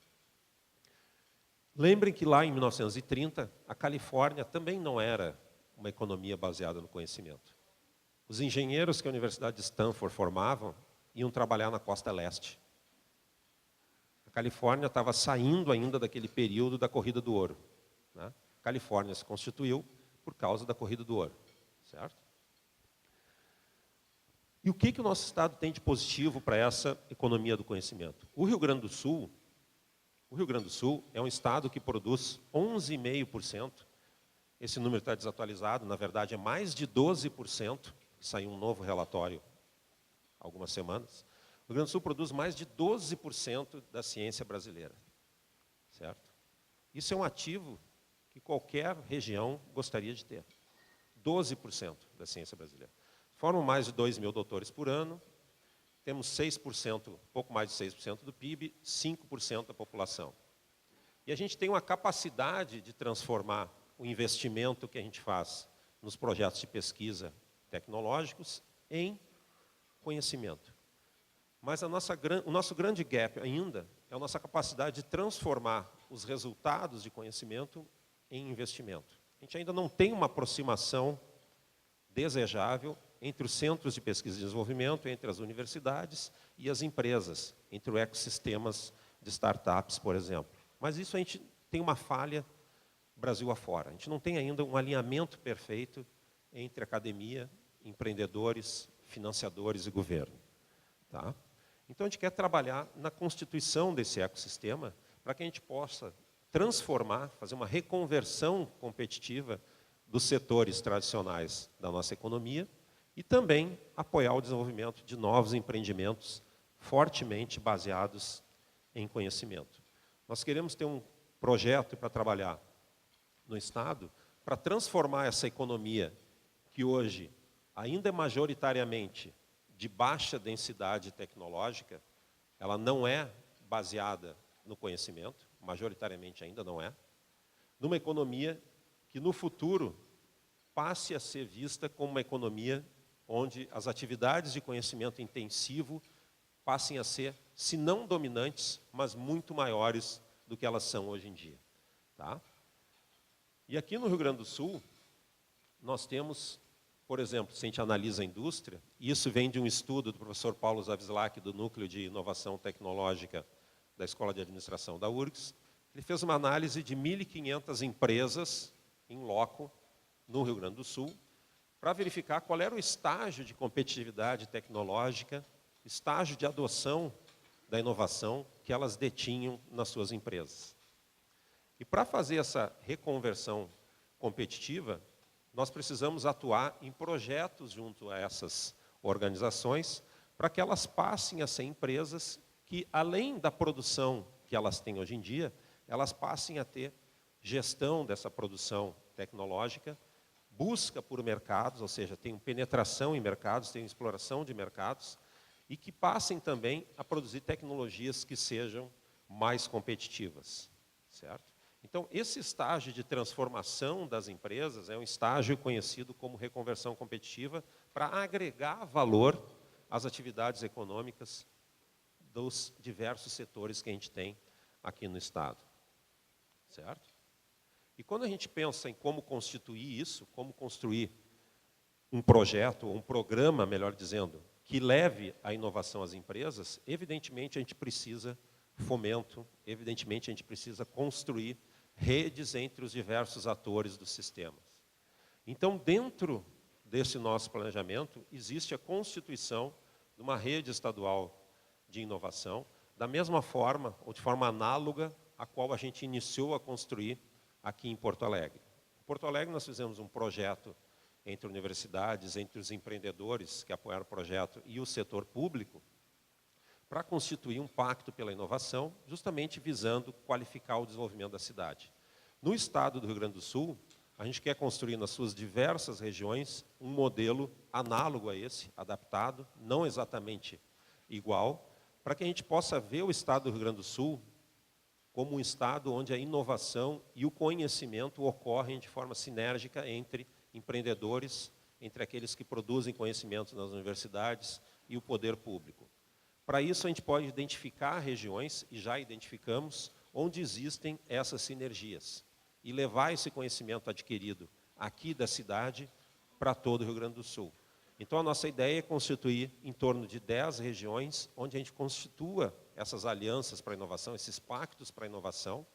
Lembrem que lá em 1930, a Califórnia também não era uma economia baseada no conhecimento. Os engenheiros que a Universidade de Stanford formavam iam trabalhar na costa leste. A Califórnia estava saindo ainda daquele período da corrida do ouro. Né? A Califórnia se constituiu por causa da corrida do ouro. Certo? E o que o nosso Estado tem de positivo para essa economia do conhecimento? O Rio Grande do Sul é um estado que produz 11,5%. Esse número está desatualizado, na verdade é mais de 12%. Saiu um novo relatório há algumas semanas. O Rio Grande do Sul produz mais de 12% da ciência brasileira. Certo? Isso é um ativo que qualquer região gostaria de ter. 12% da ciência brasileira. Formam mais de 2 mil doutores por ano, temos 6%, pouco mais de 6% do PIB, 5% da população. E a gente tem uma capacidade de transformar o investimento que a gente faz nos projetos de pesquisa tecnológicos em conhecimento. Mas o nosso grande gap ainda é a nossa capacidade de transformar os resultados de conhecimento em investimento. A gente ainda não tem uma aproximação desejável entre os centros de pesquisa e desenvolvimento, entre as universidades e as empresas, entre os ecossistemas de startups, por exemplo. Mas isso a gente tem uma falha Brasil afora. A gente não tem ainda um alinhamento perfeito entre academia, empreendedores, financiadores e governo. Tá? Então, a gente quer trabalhar na constituição desse ecossistema para que a gente possa transformar, fazer uma reconversão competitiva dos setores tradicionais da nossa economia e também apoiar o desenvolvimento de novos empreendimentos fortemente baseados em conhecimento. Nós queremos ter um projeto para trabalhar no Estado para transformar essa economia que hoje ainda é majoritariamente de baixa densidade tecnológica, ela não é baseada no conhecimento, majoritariamente ainda não é, numa economia que no futuro passe a ser vista como uma economia onde as atividades de conhecimento intensivo passem a ser, se não dominantes, mas muito maiores do que elas são hoje em dia. Tá? E aqui no Rio Grande do Sul, nós temos, por exemplo, se a gente analisa a indústria, e isso vem de um estudo do professor Paulo Zavislak, do Núcleo de Inovação Tecnológica da Escola de Administração da URGS, ele fez uma análise de 1.500 empresas em loco no Rio Grande do Sul, para verificar qual era o estágio de competitividade tecnológica, estágio de adoção da inovação que elas detinham nas suas empresas. E para fazer essa reconversão competitiva, nós precisamos atuar em projetos junto a essas organizações para que elas passem a ser empresas que, além da produção que elas têm hoje em dia, elas passem a ter gestão dessa produção tecnológica busca por mercados, ou seja, tenham penetração em mercados, tenham exploração de mercados, e que passem também a produzir tecnologias que sejam mais competitivas, certo? Então, esse estágio de transformação das empresas é um estágio conhecido como reconversão competitiva para agregar valor às atividades econômicas dos diversos setores que a gente tem aqui no Estado, certo? E quando a gente pensa em como constituir isso, como construir um projeto, ou um programa, melhor dizendo, que leve a inovação às empresas, evidentemente a gente precisa fomento, evidentemente a gente precisa construir redes entre os diversos atores dos sistemas. Então, dentro desse nosso planejamento, existe a constituição de uma rede estadual de inovação, da mesma forma, ou de forma análoga, a qual a gente iniciou a construir aqui em Porto Alegre. Em Porto Alegre, nós fizemos um projeto entre universidades, entre os empreendedores que apoiaram o projeto e o setor público, para constituir um pacto pela inovação, justamente visando qualificar o desenvolvimento da cidade. No estado do Rio Grande do Sul, a gente quer construir nas suas diversas regiões um modelo análogo a esse, adaptado, não exatamente igual, para que a gente possa ver o estado do Rio Grande do Sul como um estado onde a inovação e o conhecimento ocorrem de forma sinérgica entre empreendedores, entre aqueles que produzem conhecimento nas universidades e o poder público. Para isso, a gente pode identificar regiões, e já identificamos, onde existem essas sinergias, e levar esse conhecimento adquirido aqui da cidade para todo o Rio Grande do Sul. Então, a nossa ideia é constituir em torno de 10 regiões, onde a gente constitua essas alianças para a inovação, esses pactos para a inovação,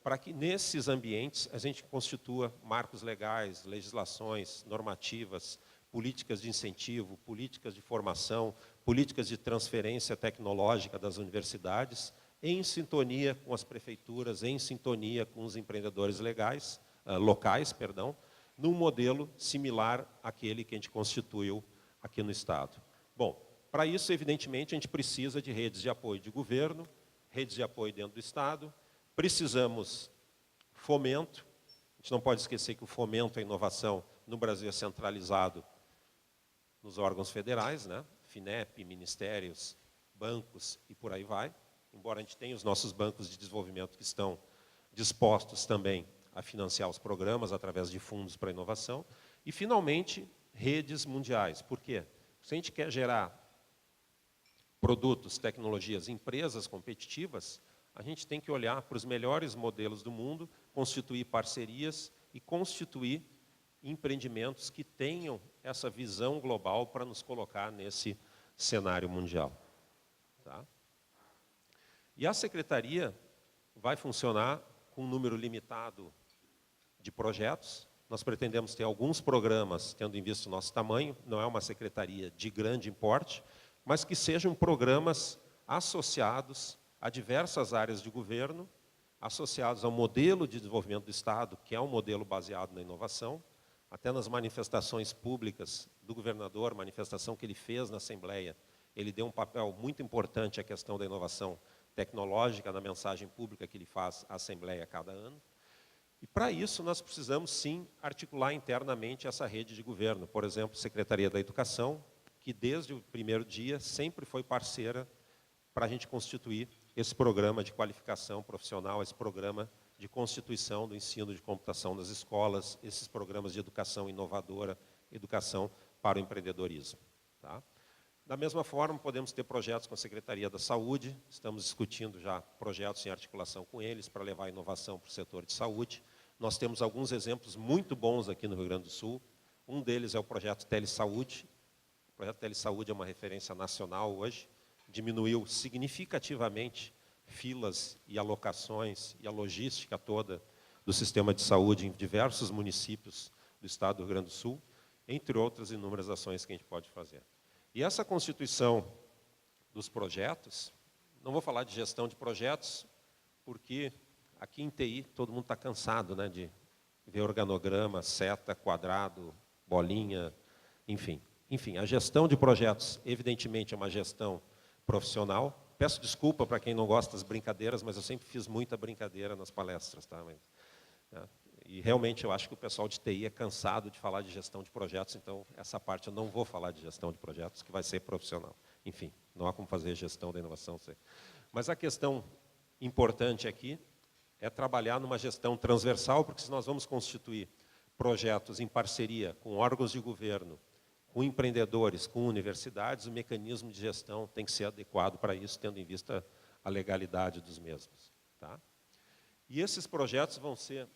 para que nesses ambientes a gente constitua marcos legais, legislações, normativas, políticas de incentivo, políticas de formação, políticas de transferência tecnológica das universidades, em sintonia com as prefeituras, em sintonia com os empreendedores locais, num modelo similar àquele que a gente constituiu aqui no Estado. Bom, para isso, evidentemente, a gente precisa de redes de apoio de governo, redes de apoio dentro do Estado, precisamos fomento, a gente não pode esquecer que o fomento à inovação no Brasil é centralizado nos órgãos federais, né? FINEP, ministérios, bancos e por aí vai, embora a gente tenha os nossos bancos de desenvolvimento que estão dispostos também a financiar os programas através de fundos para inovação, e, finalmente, redes mundiais. Por quê? Se a gente quer gerar produtos, tecnologias, empresas competitivas, a gente tem que olhar para os melhores modelos do mundo, constituir parcerias e constituir empreendimentos que tenham essa visão global para nos colocar nesse cenário mundial. Tá? E a secretaria vai funcionar com um número limitado de projetos. Nós pretendemos ter alguns programas, tendo em vista o nosso tamanho, não é uma secretaria de grande importe, mas que sejam programas associados a diversas áreas de governo, associados ao modelo de desenvolvimento do Estado, que é um modelo baseado na inovação. Até nas manifestações públicas do governador, manifestação que ele fez na Assembleia, ele deu um papel muito importante à questão da inovação tecnológica, na mensagem pública que ele faz à Assembleia a cada ano. E, para isso, nós precisamos, sim, articular internamente essa rede de governo. Por exemplo, Secretaria da Educação, que desde o primeiro dia sempre foi parceira para a gente constituir esse programa de qualificação profissional, esse programa de constituição do ensino de computação nas escolas, esses programas de educação inovadora, educação para o empreendedorismo. Tá? Da mesma forma, podemos ter projetos com a Secretaria da Saúde, estamos discutindo já projetos em articulação com eles para levar a inovação para o setor de saúde. Nós temos alguns exemplos muito bons aqui no Rio Grande do Sul. Um deles é o projeto Telesaúde. O projeto Telesaúde é uma referência nacional hoje, diminuiu significativamente filas e alocações e a logística toda do sistema de saúde em diversos municípios do estado do Rio Grande do Sul, entre outras inúmeras ações que a gente pode fazer. E essa constituição dos projetos, não vou falar de gestão de projetos, porque aqui em TI todo mundo está cansado, né, de ver organograma, seta, quadrado, bolinha, enfim. Enfim, a gestão de projetos, evidentemente, é uma gestão profissional. Peço desculpa para quem não gosta das brincadeiras, mas eu sempre fiz muita brincadeira nas palestras. Tá? E realmente eu acho que o pessoal de TI é cansado de falar de gestão de projetos, então essa parte eu não vou falar de gestão de projetos, que vai ser profissional. Enfim, não há como fazer gestão da inovação. Mas a questão importante aqui é trabalhar numa gestão transversal, porque se nós vamos constituir projetos em parceria com órgãos de governo, com empreendedores, com universidades, o mecanismo de gestão tem que ser adequado para isso, tendo em vista a legalidade dos mesmos. Tá? E esses projetos vão ser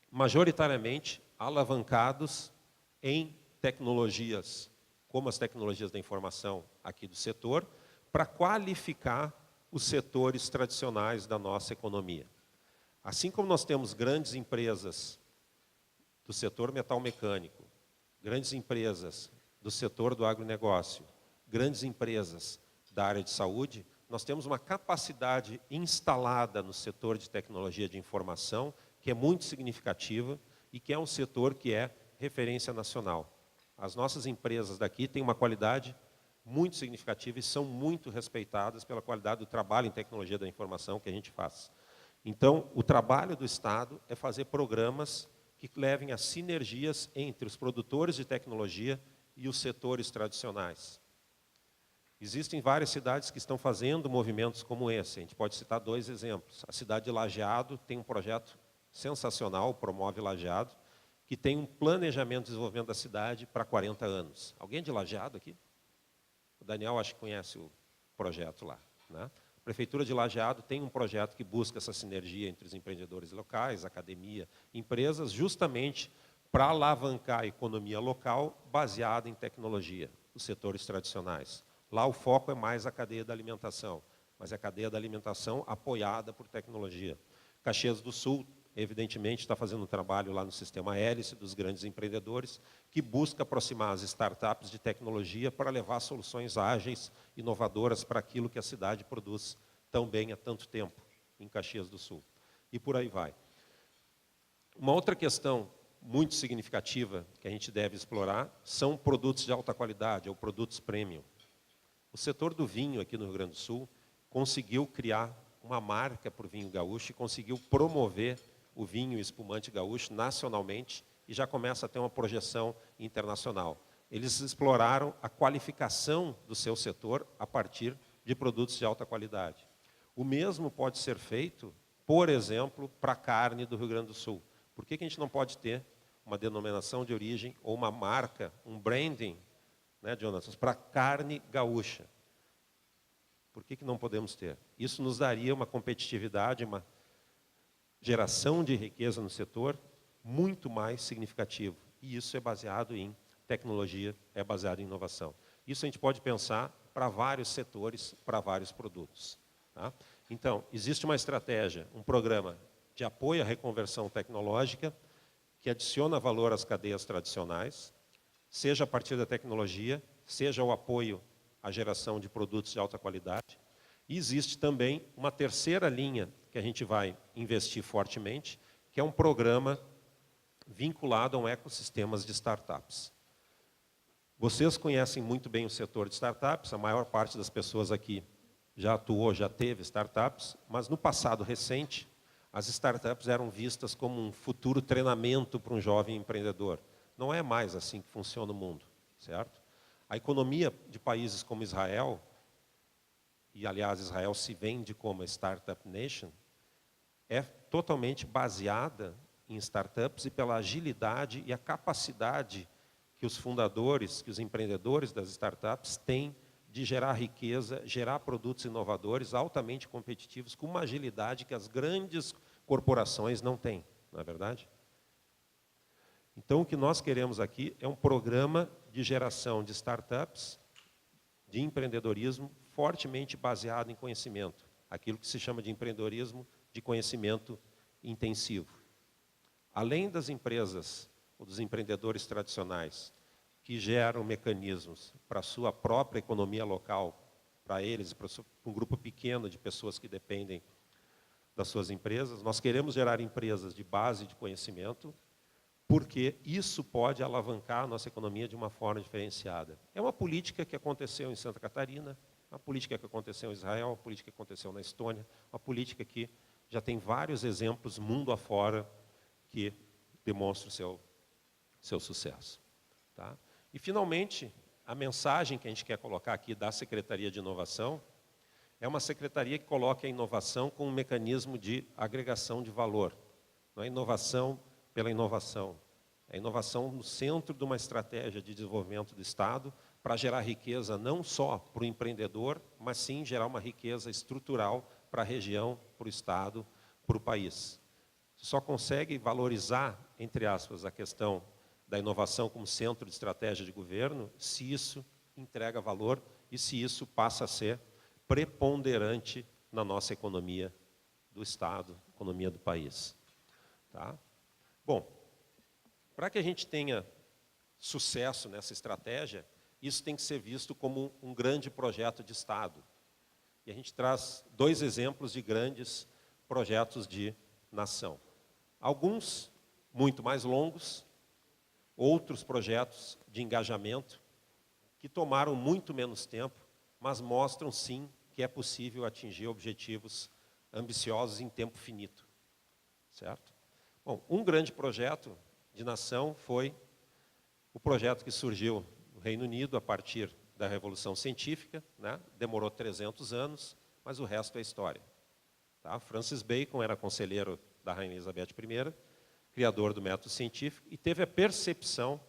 majoritariamente alavancados em tecnologias, como as tecnologias da informação aqui do setor, para qualificar os setores tradicionais da nossa economia. Assim como nós temos grandes empresas do setor metal-mecânico, grandes empresas do setor do agronegócio, grandes empresas da área de saúde, nós temos uma capacidade instalada no setor de tecnologia de informação que é muito significativa e que é um setor que é referência nacional. As nossas empresas daqui têm uma qualidade muito significativa e são muito respeitadas pela qualidade do trabalho em tecnologia da informação que a gente faz. Então, o trabalho do Estado é fazer programas que levem a sinergias entre os produtores de tecnologia e os setores tradicionais. Existem várias cidades que estão fazendo movimentos como esse. A gente pode citar 2 exemplos. A cidade de Lajeado tem um projeto sensacional, Promove Lajeado, que tem um planejamento de desenvolvimento da cidade para 40 anos. Alguém de Lajeado aqui? O Daniel acho que conhece o projeto lá, né? A Prefeitura de Lajeado tem um projeto que busca essa sinergia entre os empreendedores locais, academia, empresas, justamente para alavancar a economia local baseada em tecnologia, os setores tradicionais. Lá o foco é mais a cadeia da alimentação, mas é a cadeia da alimentação apoiada por tecnologia. Caxias do Sul, evidentemente, está fazendo um trabalho lá no sistema hélice dos grandes empreendedores, que busca aproximar as startups de tecnologia para levar soluções ágeis, inovadoras para aquilo que a cidade produz tão bem há tanto tempo, em Caxias do Sul. E por aí vai. Uma outra questão muito significativa que a gente deve explorar são produtos de alta qualidade, ou produtos premium. O setor do vinho aqui no Rio Grande do Sul conseguiu criar uma marca para o vinho gaúcho e conseguiu promover o vinho espumante gaúcho nacionalmente e já começa a ter uma projeção internacional. Eles exploraram a qualificação do seu setor a partir de produtos de alta qualidade. O mesmo pode ser feito, por exemplo, para a carne do Rio Grande do Sul. Por que a gente não pode ter uma denominação de origem ou uma marca, um branding, né, Jonas, para carne gaúcha? Por que não podemos ter? Isso nos daria uma competitividade, uma geração de riqueza no setor muito mais significativo. E isso é baseado em tecnologia, é baseado em inovação. Isso a gente pode pensar para vários setores, para vários produtos. Tá? Então, existe uma estratégia, um programa de apoio à reconversão tecnológica que adiciona valor às cadeias tradicionais, seja a partir da tecnologia, seja o apoio à geração de produtos de alta qualidade. E existe também uma terceira linha que a gente vai investir fortemente, que é um programa vinculado a um ecossistema de startups. Vocês conhecem muito bem o setor de startups, a maior parte das pessoas aqui já atuou, já teve startups, mas no passado recente, as startups eram vistas como um futuro treinamento para um jovem empreendedor. Não é mais assim que funciona o mundo, certo? A economia de países como Israel, e aliás Israel se vende como a Startup Nation, é totalmente baseada em startups e pela agilidade e a capacidade que os fundadores, que os empreendedores das startups têm de gerar riqueza, gerar produtos inovadores, altamente competitivos, com uma agilidade que as grandes corporações não têm, não é verdade? Então, o que nós queremos aqui é um programa de geração de startups, de empreendedorismo, fortemente baseado em conhecimento, aquilo que se chama de empreendedorismo de conhecimento intensivo. Além das empresas ou dos empreendedores tradicionais que geram mecanismos para a sua própria economia local, para eles e para um grupo pequeno de pessoas que dependem das suas empresas, nós queremos gerar empresas de base de conhecimento, porque isso pode alavancar a nossa economia de uma forma diferenciada. É uma política que aconteceu em Santa Catarina, uma política que aconteceu em Israel, uma política que aconteceu na Estônia, uma política que já tem vários exemplos mundo afora que demonstra o seu sucesso. Tá? E, finalmente, a mensagem que a gente quer colocar aqui da Secretaria de Inovação é uma secretaria que coloca a inovação como um mecanismo de agregação de valor. Não é inovação pela inovação. É inovação no centro de uma estratégia de desenvolvimento do Estado para gerar riqueza não só para o empreendedor, mas sim gerar uma riqueza estrutural para a região, para o Estado, para o país. Você só consegue valorizar, entre aspas, a questão da inovação como centro de estratégia de governo se isso entrega valor e se isso passa a ser preponderante na nossa economia do Estado, economia do país. Tá? Bom, para que a gente tenha sucesso nessa estratégia, isso tem que ser visto como um grande projeto de Estado. E a gente traz 2 exemplos de grandes projetos de nação. Alguns muito mais longos, outros projetos de engajamento que tomaram muito menos tempo, mas mostram sim que é possível atingir objetivos ambiciosos em tempo finito. Certo? Bom, um grande projeto de nação foi o projeto que surgiu no Reino Unido a partir da Revolução Científica, né? Demorou 300 anos, mas o resto é história. Tá? Francis Bacon era conselheiro da Rainha Elizabeth I, criador do método científico, e teve a percepção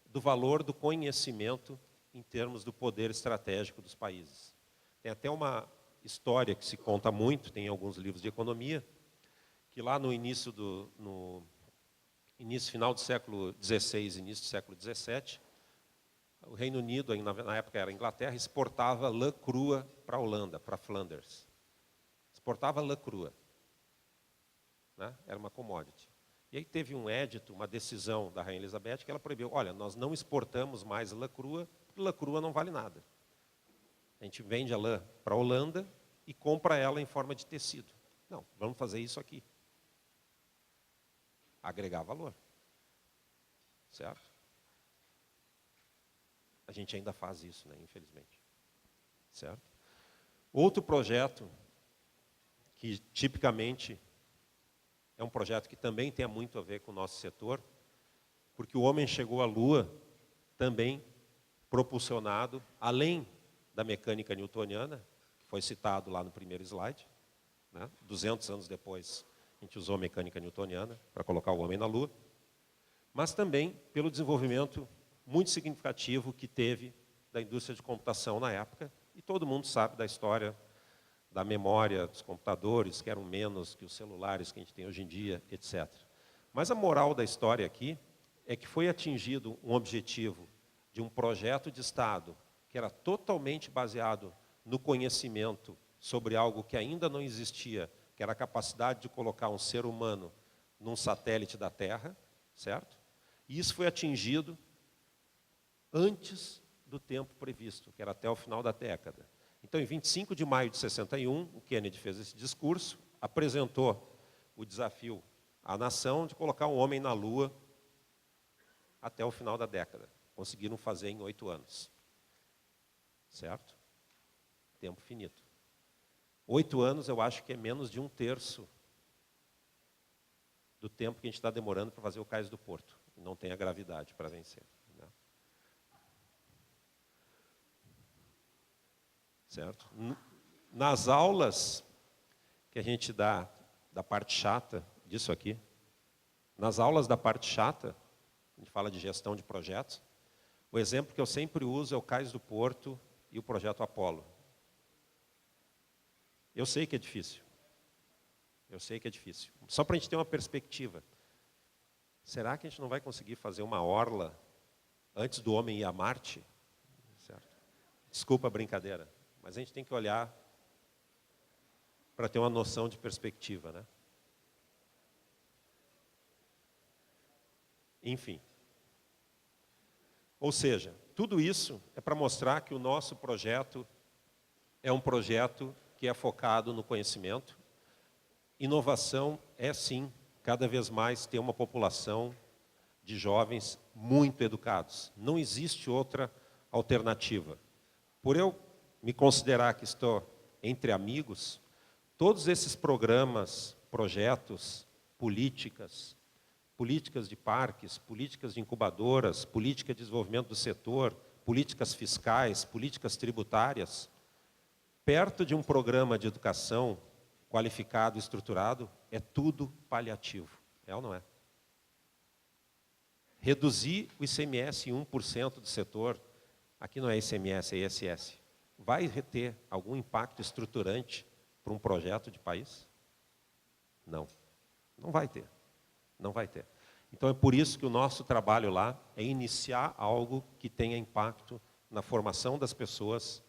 do valor do conhecimento em termos do poder estratégico dos países. Tem até uma história que se conta muito, tem em alguns livros de economia, que lá no início final do século XVI, início do século XVII, o Reino Unido, na época era a Inglaterra, exportava lã crua para a Holanda, para Flanders. Exportava lã crua. Né? Era uma commodity. E aí teve um édito, uma decisão da Rainha Elizabeth, que ela proibiu, olha, nós não exportamos mais lã crua, porque lã crua não vale nada. A gente vende a lã para a Holanda e compra ela em forma de tecido. Não, vamos fazer isso aqui. Agregar valor. Certo? A gente ainda faz isso, né, infelizmente. Certo? Outro projeto que tipicamente é um projeto que também tem muito a ver com o nosso setor, porque o homem chegou à Lua também propulsionado, além da mecânica newtoniana, que foi citado lá no primeiro slide, né? 200 anos depois a gente usou a mecânica newtoniana para colocar o homem na Lua, mas também pelo desenvolvimento muito significativo que teve da indústria de computação na época, e todo mundo sabe da história da memória dos computadores, que eram menos que os celulares que a gente tem hoje em dia, etc. Mas a moral da história aqui é que foi atingido um objetivo de um projeto de Estado que era totalmente baseado no conhecimento sobre algo que ainda não existia, que era a capacidade de colocar um ser humano num satélite da Terra, certo? E isso foi atingido antes do tempo previsto, que era até o final da década. Então, em 25 de maio de 61, o Kennedy fez esse discurso, apresentou o desafio à nação de colocar um homem na Lua até o final da década. Conseguiram fazer em 8 anos. Certo? Tempo finito. 8 anos, eu acho que é menos de 1/3 do tempo que a gente está demorando para fazer o Cais do Porto. Não tem a gravidade para vencer. Né? Certo? Nas aulas que a gente dá da parte chata disso aqui, nas aulas da parte chata, a gente fala de gestão de projetos, o exemplo que eu sempre uso é o Cais do Porto e o projeto Apollo. Eu sei que é difícil. Eu sei que é difícil. Só para a gente ter uma perspectiva. Será que a gente não vai conseguir fazer uma orla antes do homem ir a Marte? Certo? Desculpa a brincadeira, mas a gente tem que olhar para ter uma noção de perspectiva, né? Enfim. Ou seja, tudo isso é para mostrar que o nosso projeto é um projeto que é focado no conhecimento. Inovação é, sim, cada vez mais ter uma população de jovens muito educados. Não existe outra alternativa. Por eu me considerar que estou entre amigos, todos esses programas, projetos, políticas, políticas de parques, políticas de incubadoras, política de desenvolvimento do setor, políticas fiscais, políticas tributárias, perto de um programa de educação qualificado e estruturado, é tudo paliativo. É ou não é? Reduzir o ICMS em 1% do setor, aqui não é ICMS, é ISS, vai ter algum impacto estruturante para um projeto de país? Não. Não vai ter. Não vai ter. Então, é por isso que o nosso trabalho lá é iniciar algo que tenha impacto na formação das pessoas,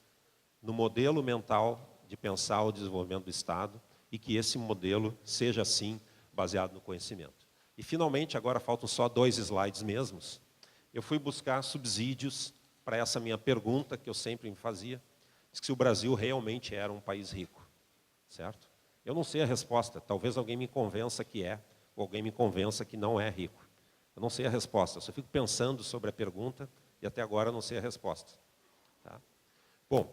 no modelo mental de pensar o desenvolvimento do Estado e que esse modelo seja, assim, baseado no conhecimento. E, finalmente, agora faltam só 2 slides mesmos, eu fui buscar subsídios para essa minha pergunta, que eu sempre me fazia, se o Brasil realmente era um país rico, certo? Eu não sei a resposta, talvez alguém me convença que é, ou alguém me convença que não é rico. Eu não sei a resposta, eu só fico pensando sobre a pergunta e até agora eu não sei a resposta. Tá? Bom,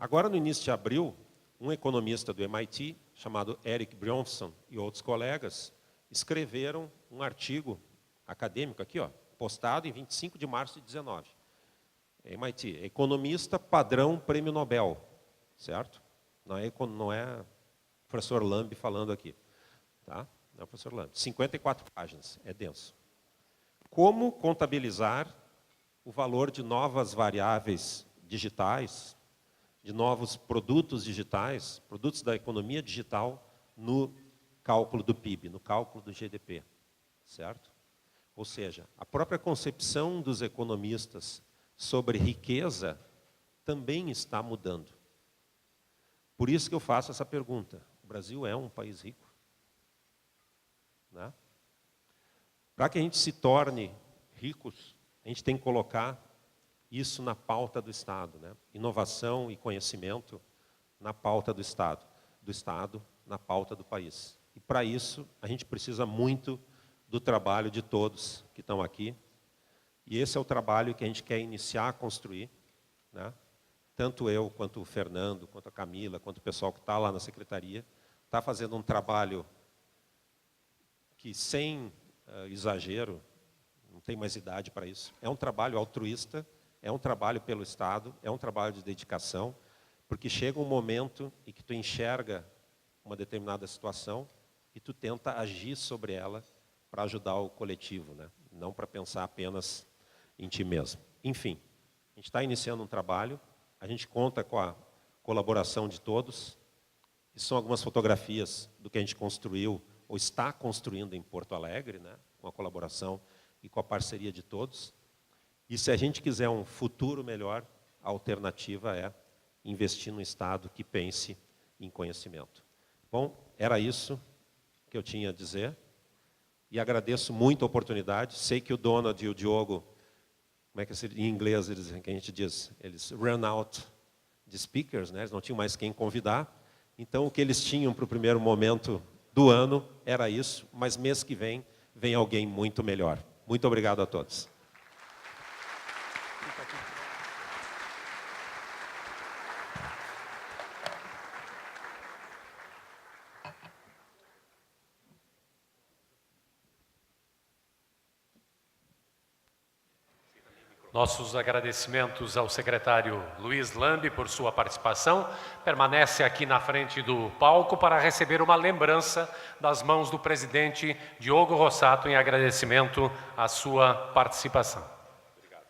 agora no início de abril, um economista do MIT, chamado Eric Bronson e outros colegas, escreveram um artigo acadêmico aqui, ó, postado em 25 de março de 19. MIT, economista padrão prêmio Nobel, certo? Não é o professor Lamb falando aqui. Tá? Não é o professor Lamb. 54 páginas, é denso. Como contabilizar o valor de novas variáveis digitais, de novos produtos digitais, produtos da economia digital, no cálculo do PIB, no cálculo do GDP, certo? Ou seja, a própria concepção dos economistas sobre riqueza também está mudando. Por isso que eu faço essa pergunta. O Brasil é um país rico? Né? Para que a gente se torne ricos, a gente tem que colocar isso na pauta do Estado. Né? Inovação e conhecimento na pauta do Estado na pauta do país. E para isso, a gente precisa muito do trabalho de todos que estão aqui. E esse é o trabalho que a gente quer iniciar a construir. Né? Tanto eu, quanto o Fernando, quanto a Camila, quanto o pessoal que está lá na secretaria, está fazendo um trabalho que, sem exagero, não tem mais idade para isso, é um trabalho altruísta, é um trabalho pelo Estado, é um trabalho de dedicação, porque chega um momento em que tu enxerga uma determinada situação e tu tenta agir sobre ela para ajudar o coletivo, né? Não para pensar apenas em ti mesmo. Enfim, a gente está iniciando um trabalho, a gente conta com a colaboração de todos, e são algumas fotografias do que a gente construiu, ou está construindo em Porto Alegre, né? Com a colaboração e com a parceria de todos. E se a gente quiser um futuro melhor, a alternativa é investir num Estado que pense em conhecimento. Bom, era isso que eu tinha a dizer. E agradeço muito a oportunidade. Sei que o Donald e o Diogo, como é que em inglês que a gente diz, eles run out de speakers, né? Eles não tinham mais quem convidar. Então, o que eles tinham para o primeiro momento do ano era isso, mas mês que vem alguém muito melhor. Muito obrigado a todos. Nossos agradecimentos ao secretário Luiz Lamb por sua participação. Permanece aqui na frente do palco para receber uma lembrança das mãos do presidente Diogo Rossato em agradecimento à sua participação. Obrigado.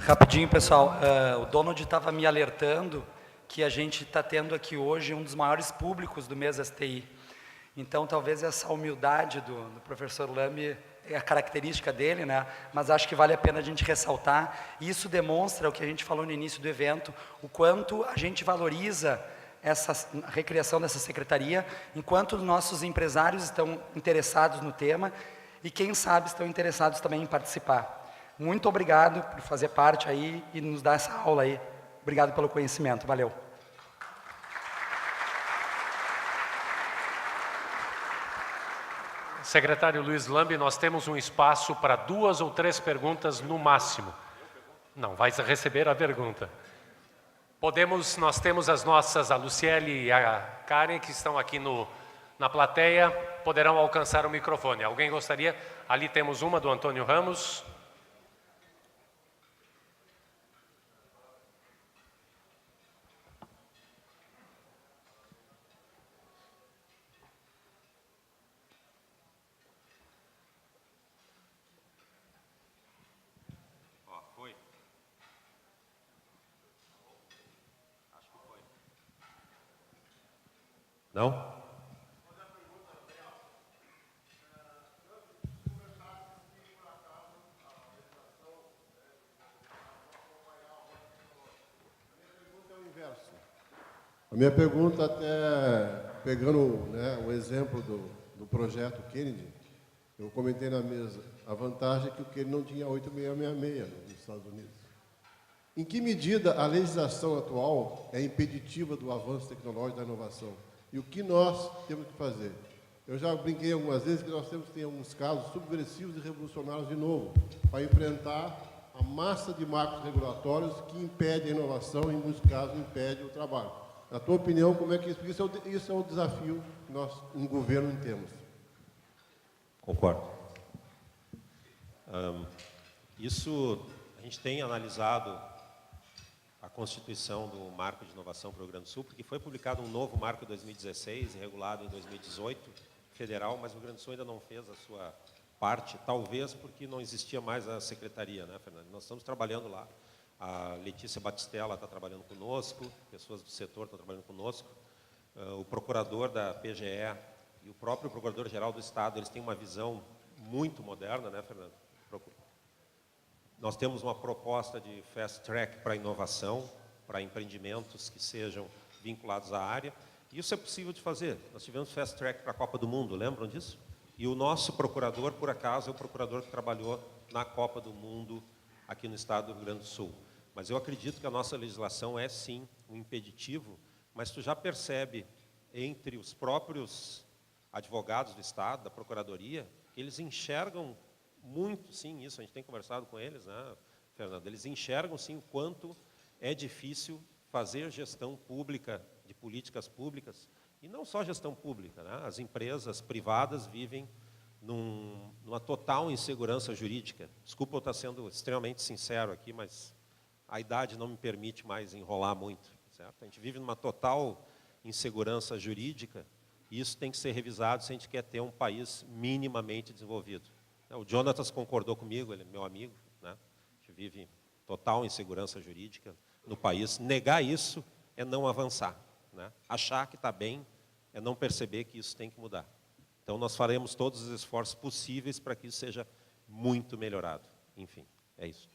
Rapidinho, pessoal, o Donald estava me alertando que a gente está tendo aqui hoje um dos maiores públicos do Mesas TI. Então, talvez essa humildade do professor Lamb é a característica dele, né? Mas acho que vale a pena a gente ressaltar. E isso demonstra o que a gente falou no início do evento, o quanto a gente valoriza essa recriação dessa secretaria, enquanto os nossos empresários estão interessados no tema e, quem sabe, estão interessados também em participar. Muito obrigado por fazer parte aí e nos dar essa aula aí. Obrigado pelo conhecimento. Valeu. Secretário Luiz Lambi, nós temos um espaço para 2 ou 3 perguntas no máximo. Não, vai receber a pergunta. Nós temos as nossas, a Luciele e a Karen, que estão aqui na plateia, poderão alcançar o microfone. Alguém gostaria? Ali temos uma do Antônio Ramos. Não? A minha pergunta, até pegando, né, o exemplo do projeto Kennedy, eu comentei na mesa, a vantagem é que o Kennedy não tinha 8666 nos Estados Unidos. Em que medida a legislação atual é impeditiva do avanço tecnológico da inovação? E o que nós temos que fazer? Eu já brinquei algumas vezes que nós temos que ter alguns casos subversivos e revolucionários de novo, para enfrentar a massa de marcos regulatórios que impede a inovação e, em muitos casos, impede o trabalho. Na tua opinião, como é que isso é o desafio que nós, um governo, temos? Concordo. Isso, a gente tem analisado a constituição do Marco de Inovação para o Rio Grande do Sul, porque foi publicado um novo marco em 2016 e regulado em 2018, federal, mas o Rio Grande do Sul ainda não fez a sua parte, talvez porque não existia mais a secretaria, né, Fernando? Nós estamos trabalhando lá. A Letícia Batistella está trabalhando conosco, pessoas do setor estão trabalhando conosco, o procurador da PGE e o próprio procurador-geral do Estado, eles têm uma visão muito moderna, né, Fernando? Nós temos uma proposta de fast track para inovação, para empreendimentos que sejam vinculados à área. Isso é possível de fazer. Nós tivemos fast track para a Copa do Mundo, lembram disso? E o nosso procurador, por acaso, é o procurador que trabalhou na Copa do Mundo aqui no estado do Rio Grande do Sul. Mas eu acredito que a nossa legislação é, sim, um impeditivo, mas tu já percebe, entre os próprios advogados do Estado, da Procuradoria, que eles enxergam muito, sim, isso, a gente tem conversado com eles, né, Fernando? Eles enxergam, sim, o quanto é difícil fazer gestão pública, de políticas públicas, e não só gestão pública, né? As empresas privadas vivem numa total insegurança jurídica. Desculpa eu estar sendo extremamente sincero aqui, mas a idade não me permite mais enrolar muito, certo? A gente vive numa total insegurança jurídica e isso tem que ser revisado se a gente quer ter um país minimamente desenvolvido. O Jonatas concordou comigo, ele é meu amigo, né? A gente vive total insegurança jurídica no país. Negar isso é não avançar, né? Achar que está bem é não perceber que isso tem que mudar. Então, nós faremos todos os esforços possíveis para que isso seja muito melhorado. Enfim, é isso.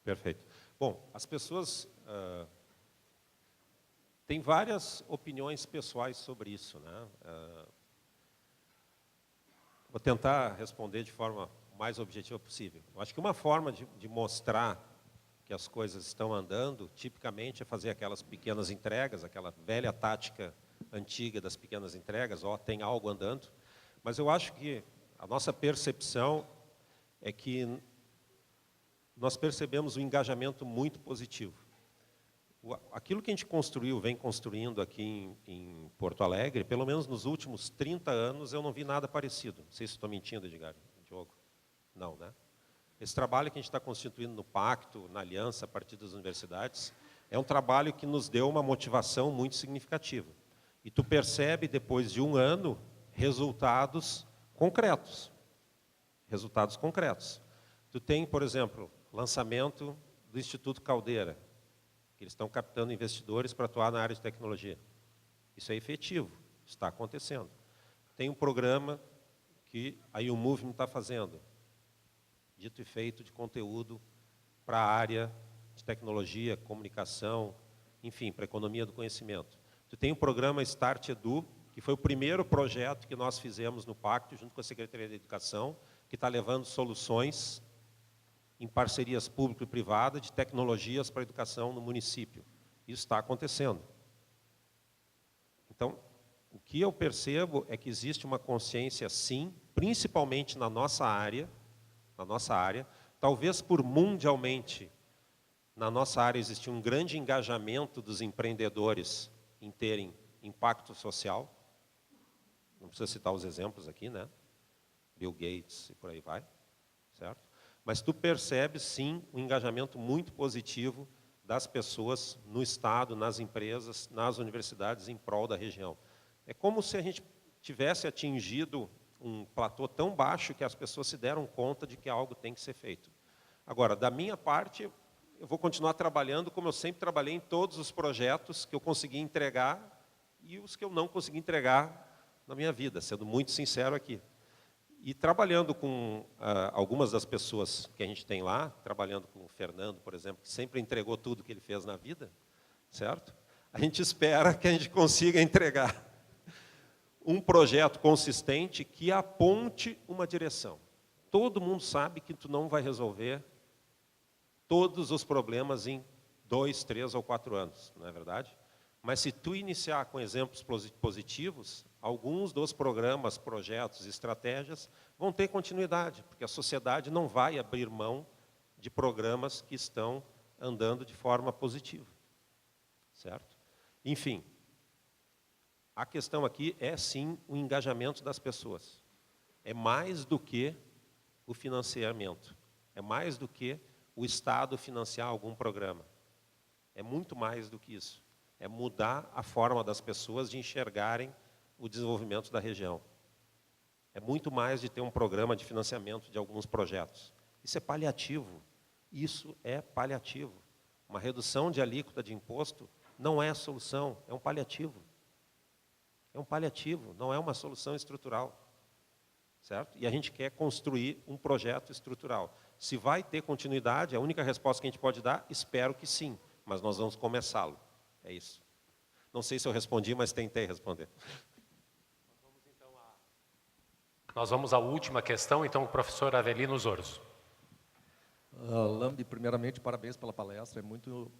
Perfeito. Bom, as pessoas têm várias opiniões pessoais sobre isso, né? Vou tentar responder de forma mais objetiva possível. Eu acho que uma forma de mostrar que as coisas estão andando, tipicamente, é fazer aquelas pequenas entregas, aquela velha tática antiga das pequenas entregas, ó, tem algo andando. Mas eu acho que a nossa percepção é que nós percebemos um engajamento muito positivo. Aquilo que a gente construiu, vem construindo aqui em Porto Alegre, pelo menos nos últimos 30 anos, eu não vi nada parecido. Não sei se estou mentindo, Edgar, Diogo. Não, né? Esse trabalho que a gente está constituindo no Pacto, na Aliança, a partir das universidades, é um trabalho que nos deu uma motivação muito significativa. E tu percebe, depois de um ano, resultados concretos. Resultados concretos. Tu tem, por exemplo, lançamento do Instituto Caldeira, que eles estão captando investidores para atuar na área de tecnologia. Isso é efetivo, está acontecendo. Tem um programa que a YouMovement está fazendo, dito e feito, de conteúdo para a área de tecnologia, comunicação, enfim, para a economia do conhecimento. Tu tem o programa Start Edu, que foi o primeiro projeto que nós fizemos no Pacto, junto com a Secretaria da Educação, que está levando soluções em parcerias público e privada de tecnologias para a educação no município. Isso está acontecendo. Então, o que eu percebo é que existe uma consciência, sim, principalmente na nossa área, talvez por mundialmente, na nossa área existe um grande engajamento dos empreendedores em terem impacto social. Não precisa citar os exemplos aqui, né? Bill Gates e por aí vai, certo? Mas tu percebes, sim, um engajamento muito positivo das pessoas no Estado, nas empresas, nas universidades, em prol da região. É como se a gente tivesse atingido um platô tão baixo que as pessoas se deram conta de que algo tem que ser feito. Agora, da minha parte, eu vou continuar trabalhando como eu sempre trabalhei em todos os projetos que eu consegui entregar e os que eu não consegui entregar na minha vida, sendo muito sincero aqui. E trabalhando com algumas das pessoas que a gente tem lá, trabalhando com o Fernando, por exemplo, que sempre entregou tudo que ele fez na vida, certo? A gente espera que a gente consiga entregar um projeto consistente que aponte uma direção. Todo mundo sabe que tu não vai resolver todos os problemas em 2, 3 ou 4 anos, não é verdade? Mas se tu iniciar com exemplos positivos, alguns dos programas, projetos, estratégias vão ter continuidade, porque a sociedade não vai abrir mão de programas que estão andando de forma positiva, certo? Enfim, a questão aqui é sim o engajamento das pessoas. É mais do que o financiamento, é mais do que o Estado financiar algum programa. É muito mais do que isso. É mudar a forma das pessoas de enxergarem o desenvolvimento da região. É muito mais de ter um programa de financiamento de alguns projetos. Isso é paliativo. Isso é paliativo. Uma redução de alíquota de imposto não é a solução, é um paliativo. É um paliativo, não é uma solução estrutural. Certo? E a gente quer construir um projeto estrutural. Se vai ter continuidade, a única resposta que a gente pode dar, espero que sim, mas nós vamos começá-lo. É isso. Não sei se eu respondi, mas tentei responder. Nós vamos à última questão, então, o professor Avelino Zorzo. Lambi, primeiramente, parabéns pela palestra. É muito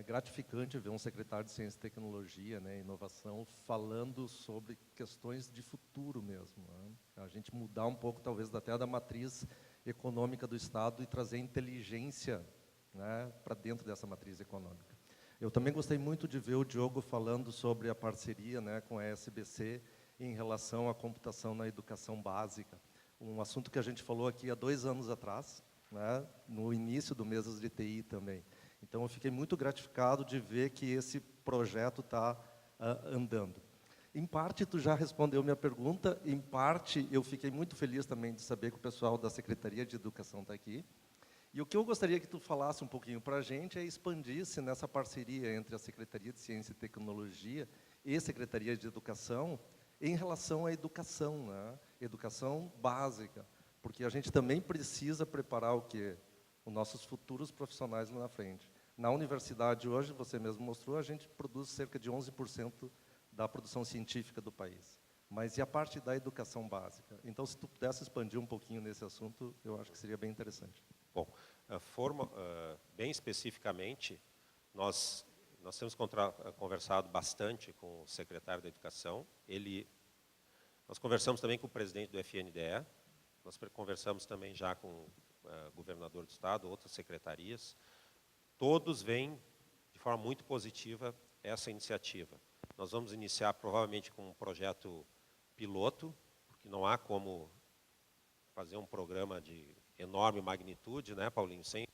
gratificante ver um secretário de Ciência e Tecnologia, né, Inovação, falando sobre questões de futuro mesmo. Né? A gente mudar um pouco, talvez, até da matriz econômica do Estado e trazer inteligência, né, para dentro dessa matriz econômica. Eu também gostei muito de ver o Diogo falando sobre a parceria, né, com a SBC em relação à computação na educação básica. Um assunto que a gente falou aqui há 2 anos atrás, né, no início do Mesas de TI também. Então, eu fiquei muito gratificado de ver que esse projeto está andando. Em parte, tu já respondeu minha pergunta, em parte, eu fiquei muito feliz também de saber que o pessoal da Secretaria de Educação está aqui. E o que eu gostaria que tu falasse um pouquinho para a gente é expandir-se nessa parceria entre a Secretaria de Ciência e Tecnologia e a Secretaria de Educação em relação à educação, né? Educação básica, porque a gente também precisa preparar o quê? Os nossos futuros profissionais lá na frente. Na universidade hoje, você mesmo mostrou, a gente produz cerca de 11% da produção científica do país. Mas e a parte da educação básica? Então, se tu pudesse expandir um pouquinho nesse assunto, eu acho que seria bem interessante. Bom, bem especificamente, nós temos conversado bastante com o secretário da Educação. Nós conversamos também com o presidente do FNDE, nós conversamos também já com o governador do Estado, outras secretarias. Todos veem de forma muito positiva essa iniciativa. Nós vamos iniciar provavelmente com um projeto piloto, porque não há como fazer um programa de enorme magnitude, né, Paulinho, sem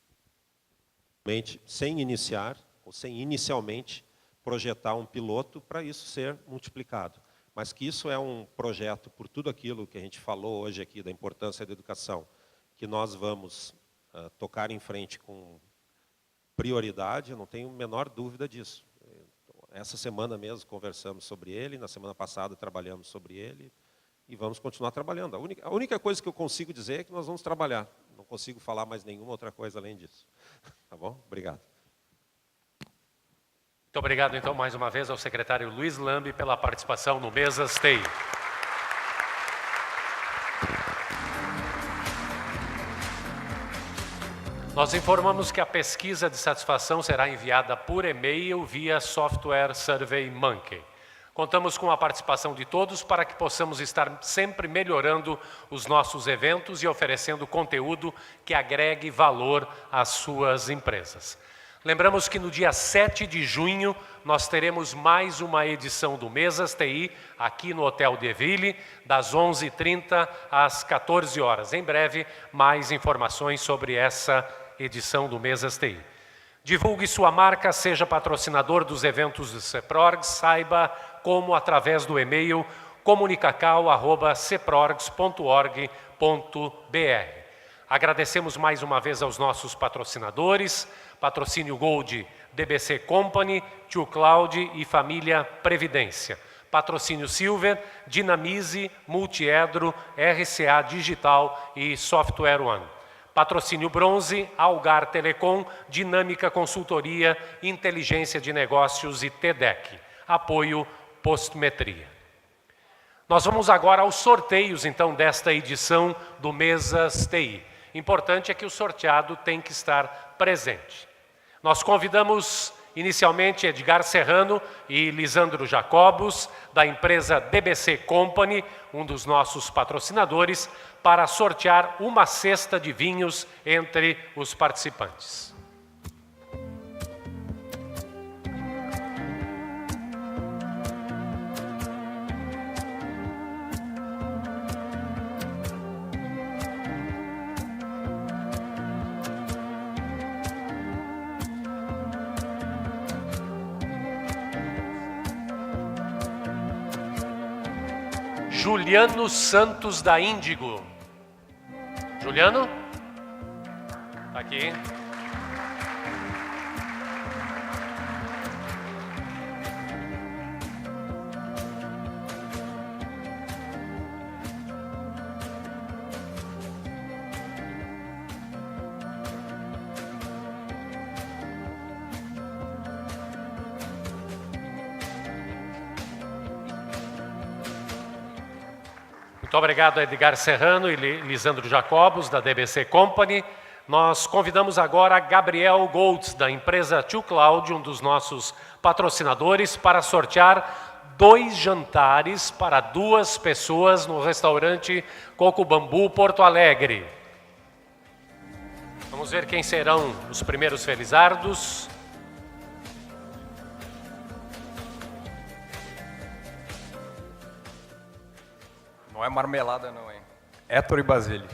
iniciar, ou sem inicialmente projetar um piloto para isso ser multiplicado. Mas que isso é um projeto, por tudo aquilo que a gente falou hoje aqui, da importância da educação, que nós vamos tocar em frente com prioridade, eu não tenho a menor dúvida disso. Essa semana mesmo conversamos sobre ele, na semana passada trabalhamos sobre ele, e vamos continuar trabalhando. A única coisa que eu consigo dizer é que nós vamos trabalhar. Não consigo falar mais nenhuma outra coisa além disso. Tá bom? Obrigado. Muito obrigado, então, mais uma vez ao secretário Luiz Lambi pela participação no Mesas TI. Nós informamos que a pesquisa de satisfação será enviada por e-mail via software SurveyMonkey. Contamos com a participação de todos para que possamos estar sempre melhorando os nossos eventos e oferecendo conteúdo que agregue valor às suas empresas. Lembramos que no dia 7 de junho nós teremos mais uma edição do Mesas TI aqui no Hotel de Ville, das 11h30 às 14 horas. Em breve, mais informações sobre essa edição do Mesas TI. Divulgue sua marca, seja patrocinador dos eventos do CEPRORG, saiba como através do e-mail comunicacau@ceprorgs.org.br. Agradecemos mais uma vez aos nossos patrocinadores, Patrocínio Gold, DBC Company, Tio Cloud e Família Previdência. Patrocínio Silver, Dinamize, Multiedro, RCA Digital e Software One. Patrocínio Bronze, Algar Telecom, Dinâmica Consultoria, Inteligência de Negócios e TEDEC. Apoio Postmetria. Nós vamos agora aos sorteios, então, desta edição do Mesas TI. Importante é que o sorteado tem que estar presente. Nós convidamos inicialmente Edgar Serrano e Lisandro Jacobos, da empresa DBC Company, um dos nossos patrocinadores, para sortear uma cesta de vinhos entre os participantes. Juliano Santos da Índigo. Juliano? Tá aqui. Muito obrigado a Edgar Serrano e Lisandro Jacobos, da DBC Company. Nós convidamos agora Gabriel Goltz, da empresa Tio Cloud, um dos nossos patrocinadores, para sortear 2 jantares para 2 pessoas no restaurante Coco Bambu, Porto Alegre. Vamos ver quem serão os primeiros felizardos. Não é marmelada não, hein? Héctor e Basílio.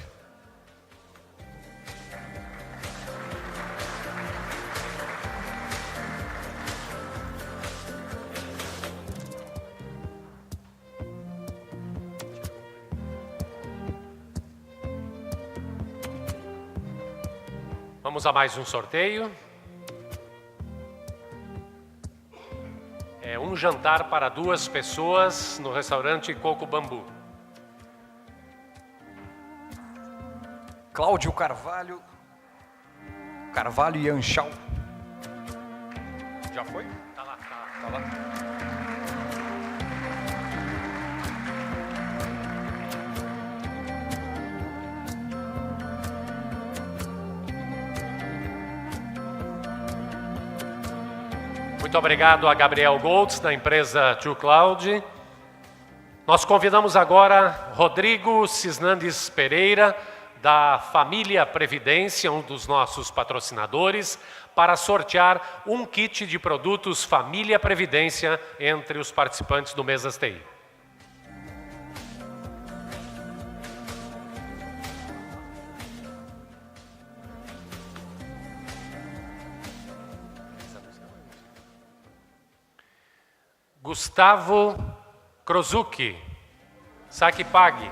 Vamos a mais um sorteio. É um jantar para 2 pessoas no restaurante Coco Bambu. Cláudio Carvalho e Anchal. Já foi? Tá lá, Tá lá. Muito obrigado a Gabriel Goltz, da empresa Tio Cloud. Nós convidamos agora Rodrigo Cisnandes Pereira, da Família Previdência, um dos nossos patrocinadores, para sortear um kit de produtos Família Previdência entre os participantes do Mesas TI. Gustavo Krozuki, Saque Pague.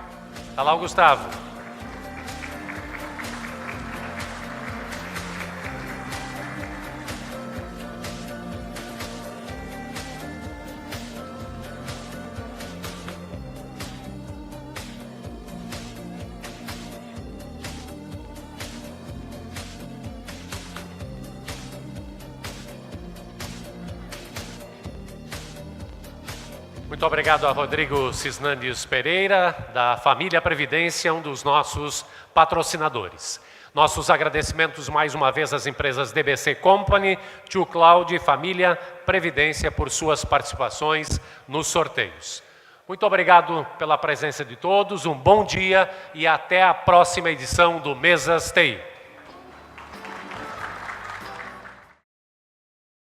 Está lá o Gustavo. Muito obrigado a Rodrigo Cisnandes Pereira, da Família Previdência, um dos nossos patrocinadores. Nossos agradecimentos mais uma vez às empresas DBC Company, Tio Cloud e Família Previdência por suas participações nos sorteios. Muito obrigado pela presença de todos, um bom dia e até a próxima edição do Mesas TI.